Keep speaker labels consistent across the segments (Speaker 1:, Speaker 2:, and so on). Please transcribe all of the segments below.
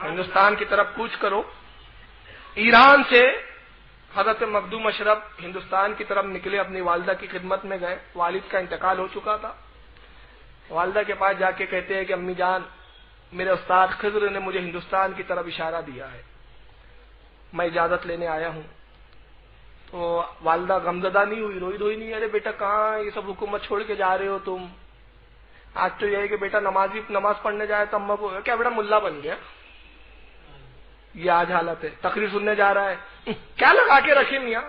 Speaker 1: ہندوستان کی طرف کوچ کرو. ایران سے حضرت مخدوم اشرف ہندوستان کی طرف نکلے, اپنی والدہ کی خدمت میں گئے. والد کا انتقال ہو چکا تھا. والدہ کے پاس جا کے کہتے ہیں کہ امی جان, میرے استاد خضر نے مجھے ہندوستان کی طرف اشارہ دیا ہے, میں اجازت لینے آیا ہوں. تو والدہ غمزدہ نہیں ہوئی, روئی دھوئی نہیں, ارے بیٹا کہاں یہ سب حکومت چھوڑ کے جا رہے ہو تم؟ آج تو یہ ہے کہ بیٹا نماز پڑھنے جائے تو اماں کو کیا بیٹا ملا بن گیا. یہ آج حالت ہے. تقریر سننے جا رہا ہے, کیا لگا کے رکھے میاں,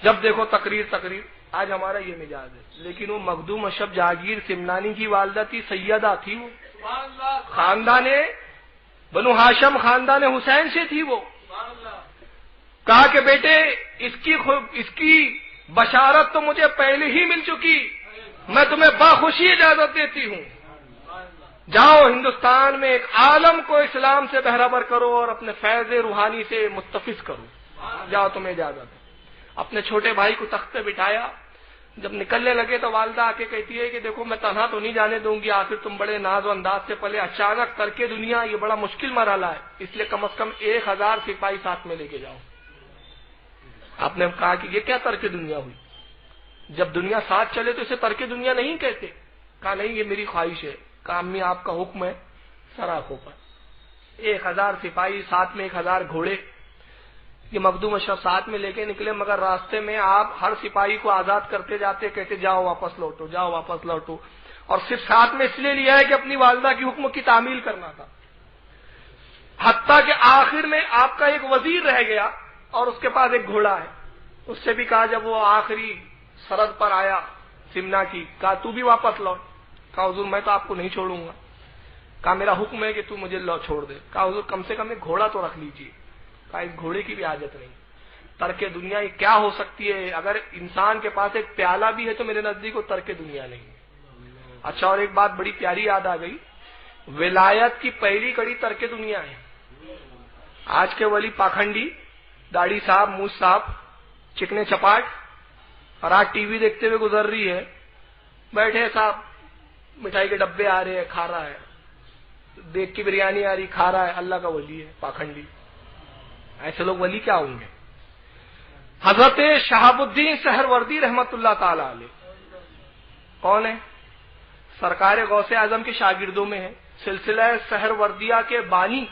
Speaker 1: جب دیکھو تقریر. آج ہمارا یہ مزاج ہے. لیکن وہ مخدوم اشرف جہانگیر سمنانی کی والدہ تھی, سیدہ تھی وہ, خاندان بنو ہاشم خاندان حسین سے تھی وہ. کہا کہ بیٹے اس کی بشارت تو مجھے پہلے ہی مل چکی, میں تمہیں باخوشی اجازت دیتی ہوں, جاؤ ہندوستان میں ایک عالم کو اسلام سے بہرہبر کرو اور اپنے فیض روحانی سے مستفیض کرو, جاؤ تمہیں اجازت ہے. اپنے چھوٹے بھائی کو تخت پہ بٹھایا. جب نکلنے لگے تو والدہ آ کے کہتی ہے کہ دیکھو میں تنہا تو نہیں جانے دوں گی, آخر تم بڑے ناز و انداز سے پلے, اچانک ترک دنیا یہ بڑا مشکل مرحلہ ہے, اس لیے کم از کم 1000 سپاہی ساتھ میں لے کے جاؤ. آپ نے کہا کہ یہ کیا ترک دنیا ہوئی, جب دنیا ساتھ چلے تو اسے ترک دنیا نہیں کہتے. کہا نہیں یہ میری خواہش ہے. کہا امی آپ کا حکم ہے, سراخوں پر 1000 سپاہی, ساتھ میں 1000 گھوڑے. یہ مخدوم اشرف ساتھ میں لے کے نکلے, مگر راستے میں آپ ہر سپاہی کو آزاد کرتے جاتے, کہتے جاؤ واپس لوٹو, جاؤ واپس لوٹو. اور صرف ساتھ میں اس لیے لیا ہے کہ اپنی والدہ کی حکم کی تعمیل کرنا تھا. حتیٰ کہ آخر میں آپ کا ایک وزیر رہ گیا اور اس کے پاس ایک گھوڑا ہے. اس سے بھی کہا, جب وہ آخری سرحد پر آیا سمنا کی, کہا تو بھی واپس لوٹ. کہا حضور میں تو آپ کو نہیں چھوڑوں گا. کہا میرا حکم ہے کہ تو مجھے چھوڑ دے. کہا حضور کم سے کم ایک گھوڑا تو رکھ لیجیے. کہا اس گھوڑے کی بھی حاجت نہیں. ترک دنیا یہ کیا ہو سکتی ہے؟ اگر انسان کے پاس ایک پیالہ بھی ہے تو میرے نزدیک وہ ترک دنیا نہیں. اچھا, اور ایک بات بڑی پیاری یاد آ گئی, ولایت کی پہلی کڑی ترک دنیا ہے. آج کے ولی پاکھنڈی, داڑھی صاحب, مونچھ صاحب, چکنے چپاٹ, اور آج ٹی وی دیکھتے ہوئے گزر رہی ہے, بیٹھے صاحب مٹھائی کے ڈبے آ رہے ہیں, کھا رہا ہے, دیکھ کی بریانی آ رہی, کھا رہا ہے, اللہ کا ولی ہے پاکھنڈی. ایسے لوگ ولی کیا ہوں گے؟ حضرت شہاب الدین سہروردی رحمت اللہ تعالی علیہ کون ہے؟ سرکار غوث اعظم کے شاگردوں میں ہے. سلسلہ سہروردیہ کے بانی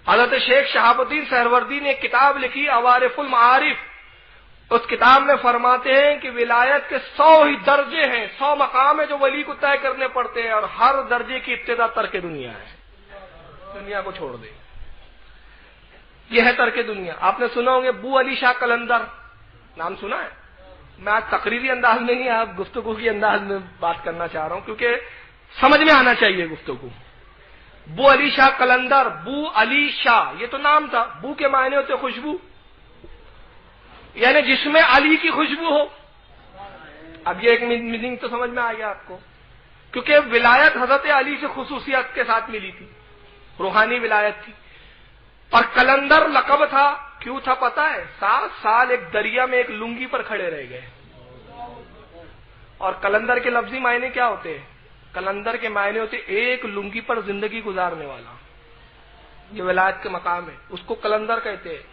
Speaker 1: حضرت شیخ شہاب الدین سہروردی نے ایک کتاب لکھی, عوارف المعارف. اس کتاب میں فرماتے ہیں کہ ولایت کے 100 ہی درجے ہیں, 100 مقام ہیں جو ولی کو طے کرنے پڑتے ہیں, اور ہر درجے کی ابتدا ترک دنیا ہے, دنیا کو چھوڑ دے. یہ ہے ترک دنیا. آپ نے سنا ہوں گے بو علی شاہ قلندر, نام سنا ہے؟ میں آج تقریری انداز میں نہیں, آپ گفتگو کی انداز میں بات کرنا چاہ رہا ہوں, کیونکہ سمجھ میں آنا چاہیے گفتگو. بو علی شاہ قلندر, بو علی شاہ یہ تو نام تھا. بو کے معنی ہوتے خوشبو, یعنی جس میں علی کی خوشبو ہو. اب یہ ایک میننگ تو سمجھ میں آ گیا آپ کو, کیونکہ ولایت حضرت علی سے خصوصیت کے ساتھ ملی تھی, روحانی ولایت تھی. اور قلندر لقب تھا, کیوں تھا پتا ہے؟ 7 سال ایک دریا میں ایک لنگی پر کھڑے رہ گئے. اور قلندر کے لفظی معنی کیا ہوتے ہیں؟ قلندر کے معنی ہوتے ایک لنگی پر زندگی گزارنے والا. یہ ولایت کے مقام ہے, اس کو قلندر کہتے ہیں.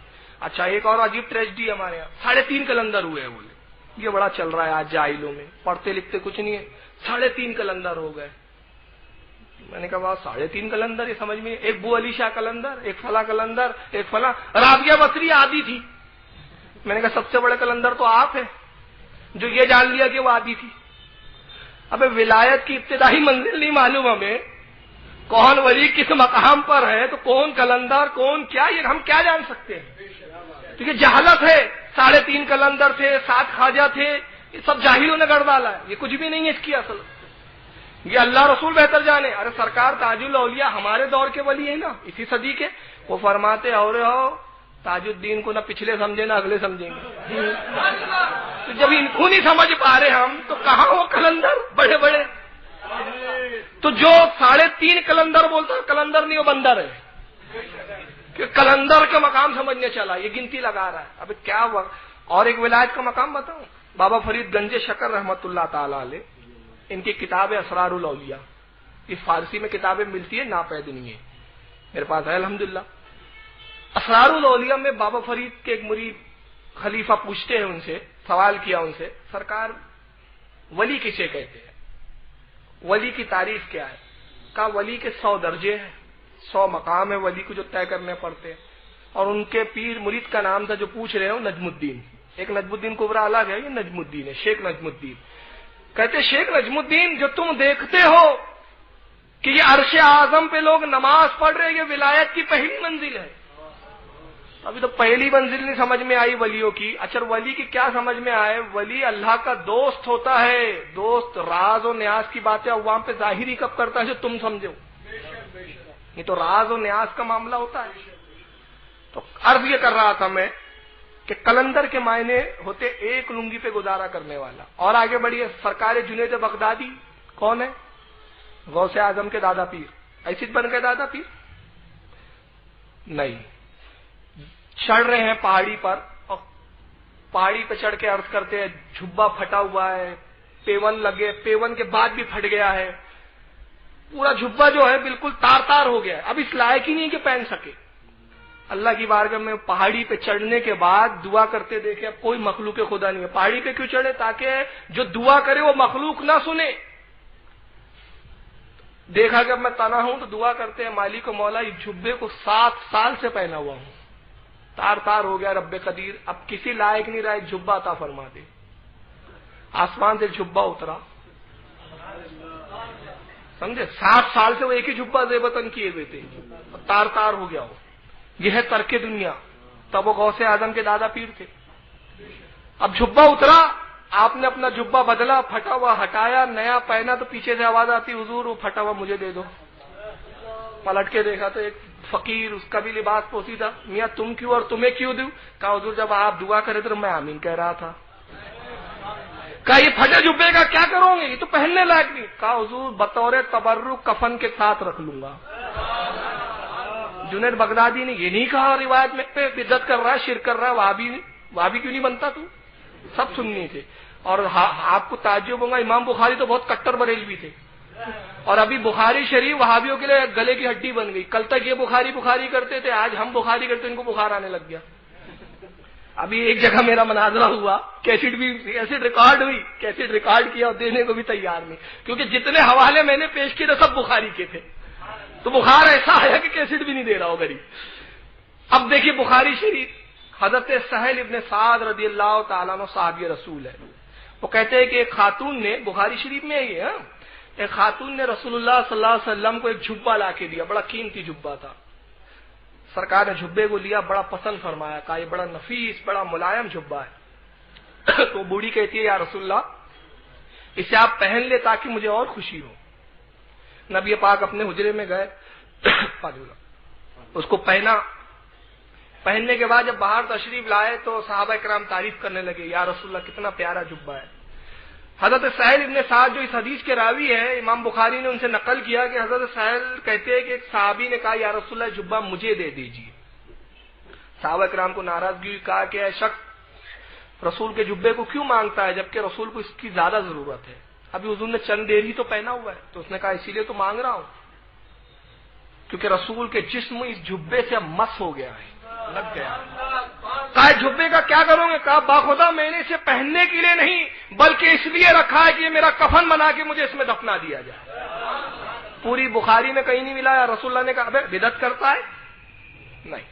Speaker 1: اچھا, ایک اور عجیب ٹریجڈی ہمارے یہاں, 3.5 قلندر ہوئے بولے. یہ بڑا چل رہا ہے آج جاہلوں میں, پڑھتے لکھتے کچھ نہیں ہے, 3.5 قلندر ہو گئے. میں نے کہا 3.5 قلندر, یہ سمجھ میں. ایک بو علی شاہ قلندر, ایک فلاں قلندر, ایک فلاں. رابعہ بصری آدھی تھی. میں نے کہا سب سے بڑے قلندر تو آپ ہیں جو یہ جان لیا کہ وہ آدھی تھی. اب ولایت کی ابتدائی منزل نہیں معلوم ہمیں, کون ولی کس مقام پر ہے, تو کون قلندر کون کیا, یہ ہم کیا جان سکتے ہیں؟ تو یہ جہالت ہے. 3.5 قلندر تھے, 7 خواجہ تھے, یہ سب جاہلوں نے گڑ ڈالا ہے. یہ کچھ بھی نہیں ہے اس کی اصل, یہ اللہ رسول بہتر جانے. ارے سرکار تاج الاولیاء ہمارے دور کے ولی ہیں نا, اسی صدی کے. وہ فرماتے اور تاج الدین کو نہ پچھلے سمجھے نہ اگلے سمجھیں گے. تو جب ان کو نہیں سمجھ پا رہے ہم, تو کہاں وہ قلندر بڑے بڑے. تو جو 3.5 قلندر بولتا ہے, قلندر نہیں وہ بندر ہے, کہ قلندر کا مقام سمجھنے چلا, یہ گنتی لگا رہا ہے. اب کیا ہوا؟ اور ایک ولایت کا مقام بتاؤں. بابا فرید گنج شکر رحمت اللہ تعالی علیہ, ان کی کتاب ہے اسرار الاولیاء. اس فارسی میں کتابیں ملتی ہے ناپید نہیں ہے. میرے پاس ہے الحمدللہ۔ اسرار الاولیاء میں بابا فرید کے ایک مرید خلیفہ پوچھتے ہیں ان سے، سوال کیا ان سے، سرکار ولی کسے کہتے ہیں؟ ولی کی تعریف کیا ہے؟ کہا ولی کے 100 درجے ہیں، 100 مقام ہے ولی کو جو طے کرنے پڑتے ہیں، اور ان کے پیر مرید کا نام تھا جو پوچھ رہے ہو نجم الدین۔ ایک نجم الدین کبرا الگ ہے، یہ نجم الدین ہے، شیخ نجم الدین۔ کہتے شیخ نجم الدین جو تم دیکھتے ہو کہ یہ عرش اعظم پہ لوگ نماز پڑھ رہے ہیں، یہ ولایت کی پہلی منزل ہے۔ ابھی تو پہلی منزل نہیں سمجھ میں آئی ولیوں کی۔ اچھا ولی کی کیا سمجھ میں آئے؟ ولی اللہ کا دوست ہوتا ہے۔ دوست راز و نیاز کی باتیں عوام پہ ظاہر ہی کب کرتا ہے جو تم سمجھو، یہ تو راز و نیاز کا معاملہ ہوتا ہے۔ تو عرض یہ کر رہا تھا میں کہ کلندر کے معنی ہوتے ایک لنگی پہ گزارا کرنے والا۔ اور آگے بڑھیے، سرکار جنید بغدادی کون ہے؟ غوث اعظم کے دادا پیر۔ ایسے بن کے دادا پیر نہیں، چڑھ رہے ہیں پہاڑی پر، اور پہاڑی پہ چڑھ کے عرض کرتے ہیں جھبا پھٹا ہوا ہے، پیون لگے، پیون کے بعد بھی پھٹ گیا ہے، پورا جھبا جو ہے بالکل تار تار ہو گیا ہے، اب اس لائق ہی نہیں کہ پہن سکے۔ اللہ کی بارگاہ میں پہاڑی پہ چڑھنے کے بعد دعا کرتے دیکھے، اب کوئی مخلوق خدا نہیں ہے، پہاڑی پہ کیوں چڑھے؟ تاکہ جو دعا کرے وہ مخلوق نہ سنے۔ دیکھا کہ اب میں تنا ہوں تو دعا کرتے ہیں مالک و مولا، اس جھبے کو 7 سال سے پہنا ہوا ہوں، تار تار ہو گیا، رب قدیر اب کسی لائق نہیں رہا، جھبا عطا فرما دے۔ آسمان سے جھبا اترا، سمجھے؟ 7 سال سے وہ ایک ہی جھبا زیبتن کیے ہوئے تھے، تار تار ہو گیا وہ۔ یہ ہے ترک دنیا۔ تب وہ غوث اعظم کے دادا پیر تھے۔ اب جھبا اترا، آپ نے اپنا جھبا بدلا، پھٹا ہوا ہٹایا، نیا پہنا، تو پیچھے سے آواز آتی حضور وہ پھٹا ہوا مجھے دے دو۔ پلٹ کے دیکھا تو ایک فقیر، اس کا بھی لباس پوسی تھا، میاں تم کیوں اور تمہیں کیوں دوں؟ کہا حضور جب آپ دعا کرے تو میں آمین کہہ رہا تھا۔ کہا یہ پھٹے جبے کا کیا کرو گے؟ یہ تو پہننے لائق نہیں۔ کہا حضور بطور تبرک کفن کے ساتھ رکھ لوں گا۔ جنید بغدادی نے یہ نہیں کہا روایت میں پہ بدعت کر رہا ہے، شرک کر رہا ہے، وہابی کیوں نہیں بنتا تو؟ سب سننی تھے۔ اور آپ کو تعجب ہوگا، امام بخاری تو بہت کٹر بریلوی تھے، اور ابھی بخاری شریف وہابیوں کے لیے گلے کی ہڈی بن گئی۔ کل تک یہ بخاری کرتے تھے، آج ہم بخاری کرتے ان کو بخار آنے لگ گیا۔ ابھی ایک جگہ میرا مناظرہ ہوا، کیسٹ ریکارڈ ہوئی، کیسٹ ریکارڈ کیا اور دینے کو بھی تیار نہیں، کیونکہ جتنے حوالے میں نے پیش کیے تھے سب بخاری کے تھے، تو بخار ایسا آیا کہ کیسٹ بھی نہیں دے رہا ہو غریب۔ اب دیکھیے بخاری شریف، حضرت سہل ابن سعد رضی اللہ تعالیٰ عنہ صحابی رسول ہے، وہ کہتے ہیں کہ ایک خاتون نے، بخاری شریف میں یہ ایک خاتون نے رسول اللہ صلی اللہ علیہ وسلم کو ایک جھبا لا کے دیا، بڑا قیمتی جھبا تھا۔ سرکار نے جھبے کو لیا، بڑا پسند فرمایا، کہا یہ بڑا نفیس، بڑا ملائم جھبا ہے۔ تو بوڑھی کہتی ہے یا رسول اللہ اسے آپ پہن لے تاکہ مجھے اور خوشی ہو۔ نبی پاک اپنے حجرے میں گئے، اس کو پہنا، پہننے کے بعد جب باہر تشریف لائے تو صحابہ کرام تعریف کرنے لگے، یا رسول اللہ کتنا پیارا جھبا ہے۔ حضرت سہل ابن سعد جو اس حدیث کے راوی ہے، امام بخاری نے ان سے نقل کیا کہ حضرت سہل کہتے ہیں کہ ایک صحابی نے کہا یا رسول اللہ جھبا مجھے دے دیجیے۔ صحابہ کرام کو ناراضگی ہوئی، کہا کہ اے شخص رسول کے جھبے کو کیوں مانگتا ہے جبکہ رسول کو اس کی زیادہ ضرورت ہے، ابھی حضور نے چند دیر ہی تو پہنا ہوا ہے۔ تو اس نے کہا اسی لیے تو مانگ رہا ہوں کیونکہ رسول کے جسم اس جھبے سے مس ہو گیا ہے، لگ گیا۔ کہا جھبے کا کیا کروں گے؟ کہا باخدا میں نے اسے پہننے کے لیے نہیں بلکہ اس لیے رکھا ہے کہ یہ میرا کفن بنا کے مجھے اس میں دفنا دیا جائے۔ پوری بخاری میں کہیں نہیں ملا۔ رسول اللہ نے کہا ابے بدعت کرتا ہے؟ نہیں۔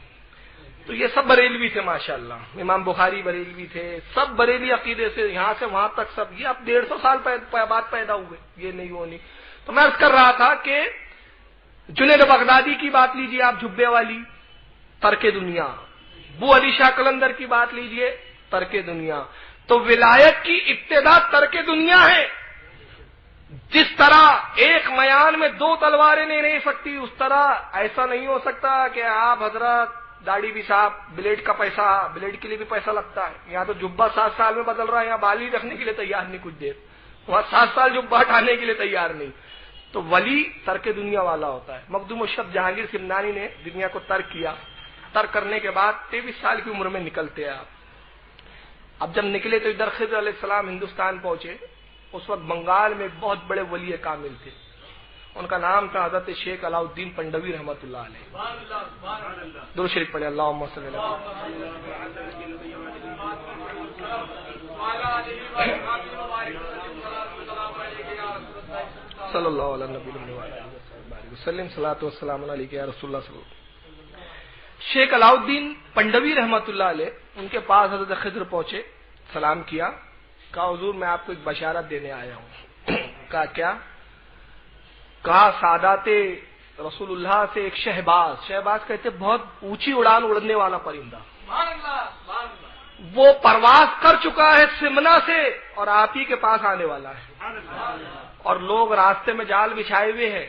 Speaker 1: تو یہ سب بریلوی تھے ماشاءاللہ، امام بخاری بریلوی تھے، سب بریلی عقیدے سے یہاں سے وہاں تک سب، یہ اب 150 سال بعد پیدا ہوئے، یہ نہیں وہ نہیں۔ تو میں عرض کر رہا تھا کہ جنید بغدادی کی بات لیجیے آپ، جھبے والی، ترک دنیا۔ بو علی شاہ قلندر کی بات لیجئے، ترک دنیا۔ تو ولایت کی ابتدا ترک دنیا ہے۔ جس طرح ایک میان میں 2 تلواریں نہیں رہ سکتی، اس طرح ایسا نہیں ہو سکتا کہ آپ حضرات داڑھی بھی صاحب، بلیڈ کا پیسہ، بلیڈ کے لیے بھی پیسہ لگتا ہے، یہاں تو جبہ 7 سال میں بدل رہا ہے، یہاں بالی رکھنے کے لیے تیار نہیں کچھ دیر، وہاں 7 سال جبہ ہٹانے کے لیے تیار نہیں۔ تو ولی ترک دنیا والا ہوتا ہے۔ مخدوم الشب جہانگیر سمنانی نے دنیا کو ترک کیا، ترک کرنے کے بعد 23 سال کی عمر میں نکلتے آپ۔ اب جب نکلے تو ادھر خضر علیہ السلام ہندوستان پہنچے، اس وقت بنگال میں ایک بہت بڑے ولی کامل تھے، ان کا نام تھا حضرت شیخ علاؤ الدین پنڈوی رحمۃ اللہ علیہ. درود شریف پڑھے. اللہم صلی اللہ صلی اللہ علیہ وسلم. صلاۃ والسلام علیک یا رسول اللہ صلی اللہ علیہ وسلم. شیخ علاؤ الدین پنڈوی رحمۃ اللہ علیہ ان کے پاس حضرت خضر پہنچے, سلام کیا, کہا حضور میں آپ کو ایک بشارت دینے آیا ہوں. کہا کیا؟ کہا سادات رسول اللہ سے ایک شہباز کہتے بہت اونچی اڑان اڑنے والا پرندہ, وہ پرواز کر چکا ہے سمنا سے اور آپ ہی کے پاس آنے والا ہے, اور لوگ راستے میں جال بچھائے ہوئے ہیں,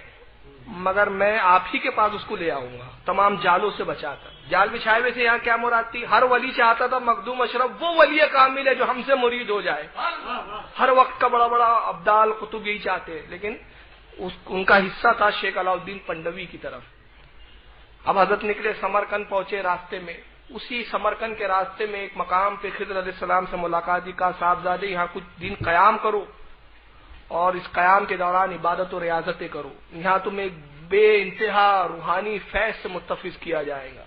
Speaker 1: مگر میں آپ ہی کے پاس اس کو لے آؤں گا تمام جالوں سے بچا کر. جال بچھائے ہوئے سے یہاں کیا مراد تھی؟ ہر ولی چاہتا تھا مخدوم اشرف وہ ولی کامل ہے جو ہم سے مرید ہو جائے. ہر وقت کا بڑا بڑا ابدال قطب یہی چاہتے ہیں, لیکن ان کا حصہ تھا شیخ علاؤ الدین پنڈوی کی طرف. اب حضرت نکلے, سمرقند پہنچے. راستے میں اسی سمرقند کے راستے میں ایک مقام پہ خضر علیہ السلام سے ملاقات. کا صاحبزادے یہاں کچھ دن قیام کرو اور اس قیام کے دوران عبادت و ریاضتیں کرو, یہاں تمہیں ایک بے انتہا روحانی فیض سے متفظ کیا جائے گا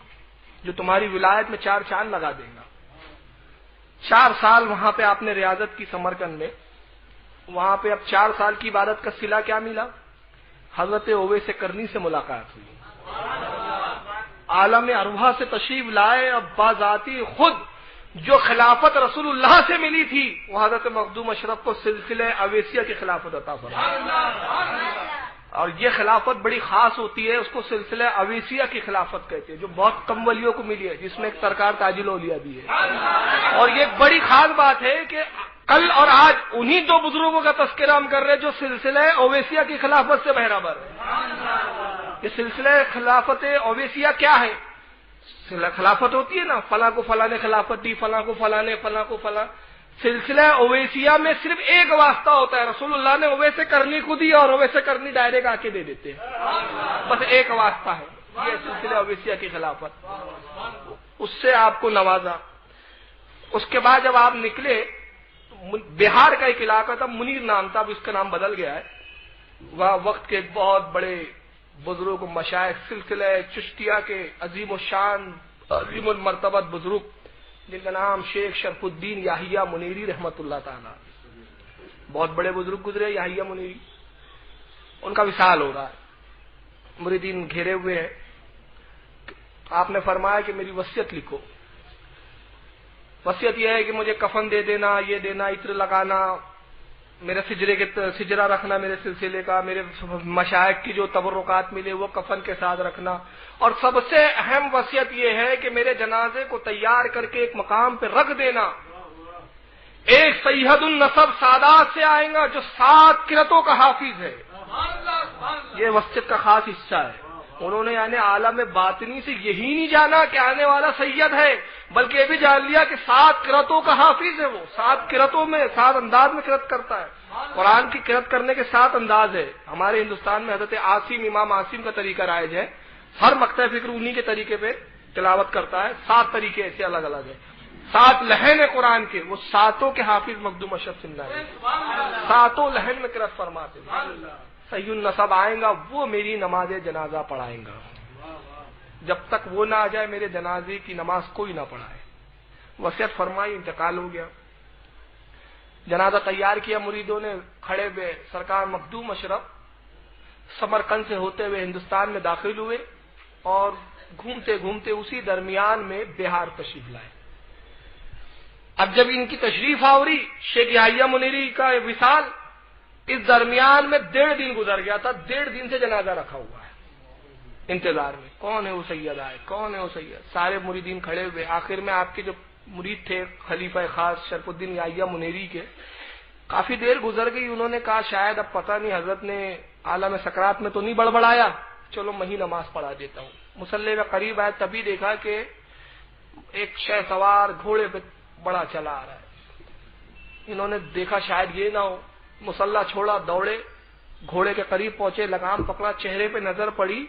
Speaker 1: جو تمہاری ولایت میں 4 چاند لگا دے گا. 4 سال وہاں پہ آپ نے ریاضت کی سمرقند میں. وہاں پہ اب 4 سال کی عبادت کا صلہ کیا ملا؟ حضرت اویس کرنی سے ملاقات ہوئی. عالم ارواح سے تشریف لائے. اب بذاتی خود جو خلافت رسول اللہ سے ملی تھی وہ حضرت مخدوم اشرف کو سلسلہ اویسیہ کی خلافت عطا فرمائی. اور یہ خلافت بڑی خاص ہوتی ہے, اس کو سلسلہ اویسیہ کی خلافت کہتے ہیں, جو بہت کم ولیوں کو ملی ہے, جس میں ایک سرکار تاج الاولیاء بھی ہے. اور یہ ایک بڑی خاص بات ہے کہ کل اور آج انہی 2 بزرگوں کا تذکرہ ہم کر رہے ہیں جو سلسلہ اویسیہ کی خلافت سے برابر ہے. یہ سلسلہ خلافت اویسیہ کیا ہے؟ خلافت ہوتی ہے نا, فلاں کو فلاں نے خلافت دی, فلاں کو فلاں نے, فلاں کو فلاں. سلسلہ اویسیہ میں صرف ایک واسطہ ہوتا ہے, رسول اللہ نے اویس کرنی کو دی اور اویس کرنی ڈائریکٹ آ کے دے دیتے ہیں, بس ایک واسطہ ہے. یہ سلسلہ اویسیہ کی خلافت, اس سے آپ کو نوازا. اس کے بعد جب آپ نکلے, بہار کا ایک علاقہ تھا, منیر نام تھا, اب اس کا نام بدل گیا ہے. وہاں وقت کے بہت بڑے بزرگ مشائخ سلسلہ چشتیہ کے عظیم الشان عظیم المرتبت بزرگ جن کا نام شیخ شرف الدین یحییٰ منیری رحمۃ اللہ تعالی, بہت بڑے بزرگ گزرے یحییٰ منیری, ان کا وصال ہو رہا ہے. مریدین گھیرے ہوئے ہیں. آپ نے فرمایا کہ میری وصیت لکھو. وصیت یہ ہے کہ مجھے کفن دے دینا, یہ دینا, عطر لگانا, میرے سجرہ رکھنا میرے سلسلے کا, میرے مشائخ کی جو تبرکات ملے وہ کفن کے ساتھ رکھنا, اور سب سے اہم وصیت یہ ہے کہ میرے جنازے کو تیار کر کے ایک مقام پہ رکھ دینا. ایک سید النسب سادات سے آئے گا جو 7 قرتوں کا حافظ ہے. یہ وصیت کا خاص حصہ ہے. انہوں نے یعنی عالم باطنی سے یہی نہیں جانا کہ آنے والا سید ہے, بلکہ یہ بھی جان لیا کہ 7 قرتوں کا حافظ ہے. وہ 7 قرتوں میں 7 انداز میں قرت کرتا ہے. قرآن کی قرت کرنے کے 7 انداز ہے. ہمارے ہندوستان میں حضرت عاصم, امام عاصم کا طریقہ رائج ہے. ہر مقطع فکر انہی کے طریقے پہ تلاوت کرتا ہے. 7 طریقے ایسے الگ الگ ہیں. 7 لہن ہے قرآن کے, وہ 7 کے حافظ مخدوم اشرف سندھ ہے. 7 لہن میں قرت فرماتے ہیں. صحیح النسب آئیں گا, وہ میری نماز جنازہ پڑھائیں گا. جب تک وہ نہ آ جائے میرے جنازے کی نماز کوئی نہ پڑھائے. وصیت فرمائی, انتقال ہو گیا. جنازہ تیار کیا مریدوں نے, کھڑے ہوئے. سرکار مخدوم اشرف سمرقند سے ہوتے ہوئے ہندوستان میں داخل ہوئے اور گھومتے گھومتے اسی درمیان میں بہار تشریف لائے. اب جب ان کی تشریف آوری, شیخ یحییٰ منیری کا وصال, اس درمیان میں 1.5 دن گزر گیا تھا. 1.5 دن سے جنازہ رکھا ہوا ہے انتظار میں, کون ہے وہ سید آئے, کون ہے وہ سید. سارے مریدین کھڑے ہوئے. آخر میں آپ کے جو مرید تھے خلیفہ خاص شرف الدین یحییٰ منیری کے, کافی دیر گزر گئی. انہوں نے کہا شاید اب پتہ نہیں حضرت نے عالم سکرات میں تو نہیں بڑبڑایا, چلو میں ہی نماز پڑھا دیتا ہوں. مصلی میں قریب آئے, تبھی دیکھا کہ ایک شہ سوار گھوڑے پہ بڑا چلا آ رہا ہے. انہوں نے دیکھا شاید یہ نہ ہو, مصلی چھوڑا, دوڑے, گھوڑے کے قریب پہنچے, لگام پکڑا, چہرے پہ نظر پڑی,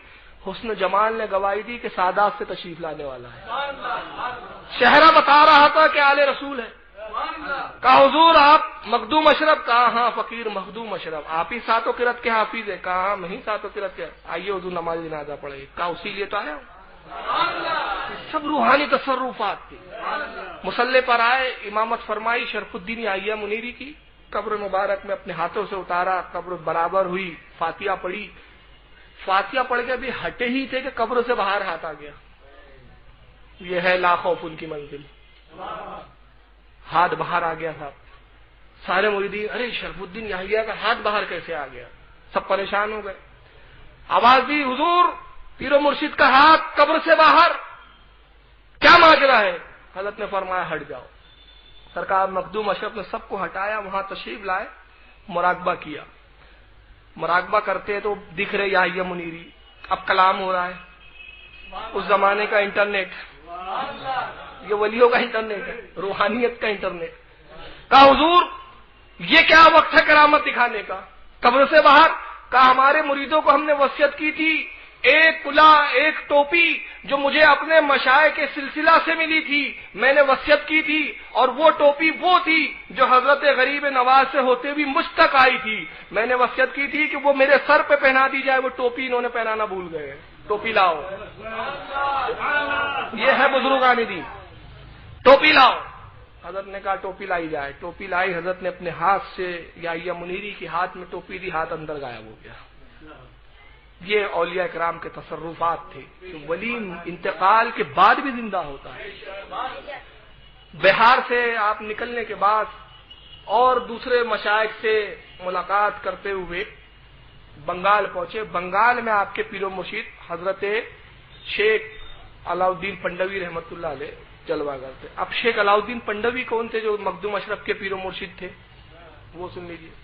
Speaker 1: حسن جمال نے گواہی دی کہ سادات سے تشریف لانے والا ہے. چہرہ بتا رہا تھا کہ آل رسول ہے. کہا حضور آپ مخدوم اشرف؟ کہا ہاں فقیر مخدوم اشرف۔ آپ ہی ساتوں قرات کے حافظ ہے؟ کہا ہاں میں ہی ساتوں قرات کے۔ آئیے حضور نماز جنازہ پڑھے۔ کہا اسی لیے تو آیا ہوں۔ سب روحانی تصرفات تھی۔ مصلی پر آئے، امامت فرمائی شرف الدین یحییٰ منیری کی، قبر مبارک میں اپنے ہاتھوں سے اتارا، قبر برابر ہوئی، فاتحہ پڑھی۔ فاتحہ پڑھ کے ابھی ہٹے ہی تھے کہ قبر سے باہر ہاتھ آ گیا۔ یہ ہے لا خوف ان کی منزل۔ ہاتھ باہر آ گیا تھا۔ سارے مریدین ارے شرف الدین یحییٰ کا ہاتھ باہر کیسے آ گیا؟ سب پریشان ہو گئے۔ آواز دی حضور پیر و مرشد کا ہاتھ قبر سے باہر، کیا ماجرا ہے؟ حضرت نے فرمایا ہٹ جاؤ۔ سرکار مخدوم اشرف نے سب کو ہٹایا، وہاں تشریف لائے، مراقبہ کیا۔ مراقبہ کرتے تو دکھ رہے یحییٰ منیری۔ اب کلام ہو رہا ہے، اس زمانے کا انٹرنیٹ، یہ ولیوں کا انٹرنیٹ ہے، روحانیت کا انٹرنیٹ۔ کہا حضور یہ کیا وقت ہے کرامت دکھانے کا؟ قبر سے باہر؟ کہا ہمارے مریدوں کو ہم نے وصیت کی تھی، ایک کلا ایک ٹوپی جو مجھے اپنے مشائخ کے سلسلہ سے ملی تھی، میں نے وصیت کی تھی، اور وہ ٹوپی وہ تھی جو حضرت غریب نواز سے ہوتے ہوئی مجھ تک آئی تھی۔ میں نے وصیت کی تھی کہ وہ میرے سر پہ پہنا دی جائے، وہ ٹوپی انہوں نے پہنانا بھول گئے۔ ٹوپی لاؤ، یہ ہے بزرگان دین، ٹوپی لاؤ۔ حضرت نے کہا ٹوپی لائی جائے۔ ٹوپی لائی، حضرت نے اپنے ہاتھ سے یحییٰ منیری کے ہاتھ میں ٹوپی دی، ہاتھ اندر غائب ہو گیا۔ یہ اولیاء کرام کے تصرفات تھے کہ ولی انتقال کے بعد بھی زندہ ہوتا ہے۔ بہار سے آپ نکلنے کے بعد اور دوسرے مشائخ سے ملاقات کرتے ہوئے بنگال پہنچے۔ بنگال میں آپ کے پیر و مرشد حضرت شیخ علاؤالدین پنڈوی رحمۃ اللہ علیہ جلوہ گر تھے۔ اب شیخ علاؤالدین پنڈوی کون تھے؟ جو مخدوم اشرف کے پیر و مرشد تھے، وہ سن لیجیے۔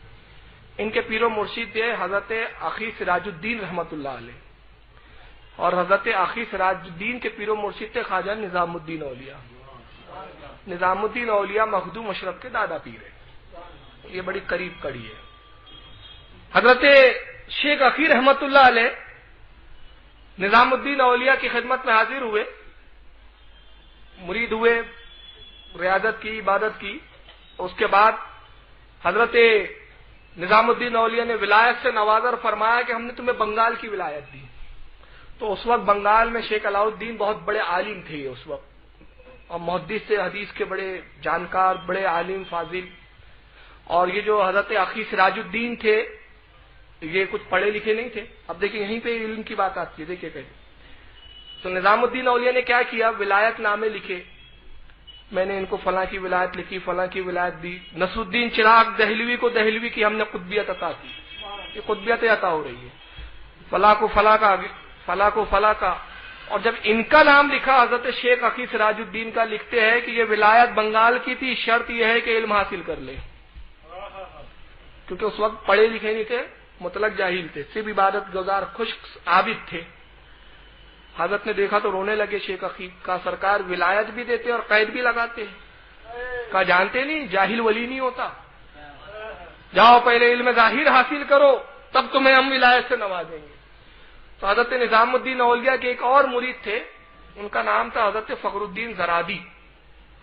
Speaker 1: ان کے پیر و مرشد تھے حضرت اخی سراج الدین رحمۃ اللہ علیہ، اور حضرت اخی سراج الدین کے پیر و مرشد تھے خواجہ نظام الدین اولیاء۔ نظام الدین اولیاء مخدوم اشرف کے دادا پیر ہیں، یہ بڑی قریب کڑی ہے۔ حضرت شیخ اخی رحمۃ اللہ علیہ نظام الدین اولیاء کی خدمت میں حاضر ہوئے، مرید ہوئے، ریاضت کی، عبادت کی۔ اس کے بعد حضرت نظام الدین اولیاء نے ولایت سے نوازا اور فرمایا کہ ہم نے تمہیں بنگال کی ولایت دی۔ تو اس وقت بنگال میں شیخ علاؤالدین بہت بڑے عالم تھے اس وقت، اور محدث حدیث کے بڑے جانکار، بڑے عالم فاضل۔ اور یہ جو حضرت اخی سراج الدین تھے یہ کچھ پڑھے لکھے نہیں تھے۔ اب دیکھیں یہیں پہ علم کی بات آتی ہے، دیکھیں کہیں تو نظام الدین اولیاء نے کیا کیا، ولایت نامے لکھے، میں نے ان کو فلاں کی ولایت لکھی، فلاں کی ولایت دی۔ نصر الدین چراغ دہلوی کو دہلوی کی ہم نے قطبیت عطا کی، یہ قطبیت عطا ہو رہی ہے، فلاں کو فلاں کا، فلاں کو فلاں کا۔ اور جب ان کا نام لکھا حضرت شیخ اخی سراج الدین کا، لکھتے ہیں کہ یہ ولایت بنگال کی تھی، شرط یہ ہے کہ علم حاصل کر لے، کیونکہ اس وقت پڑھے لکھے نہیں تھے، مطلق جاہل تھے، صرف عبادت گزار خشک عابد تھے۔ حضرت نے دیکھا تو رونے لگے شیخ اخی کا، سرکار ولایت بھی دیتے اور قید بھی لگاتے ہیں۔ کہا جانتے نہیں جاہل ولی نہیں ہوتا، جاؤ پہلے علم ظاہر حاصل کرو تب تمہیں ہم ولایت سے نوازیں گے۔ تو حضرت نظام الدین اولیاء کے ایک اور مرید تھے، ان کا نام تھا حضرت فخر الدین زرادی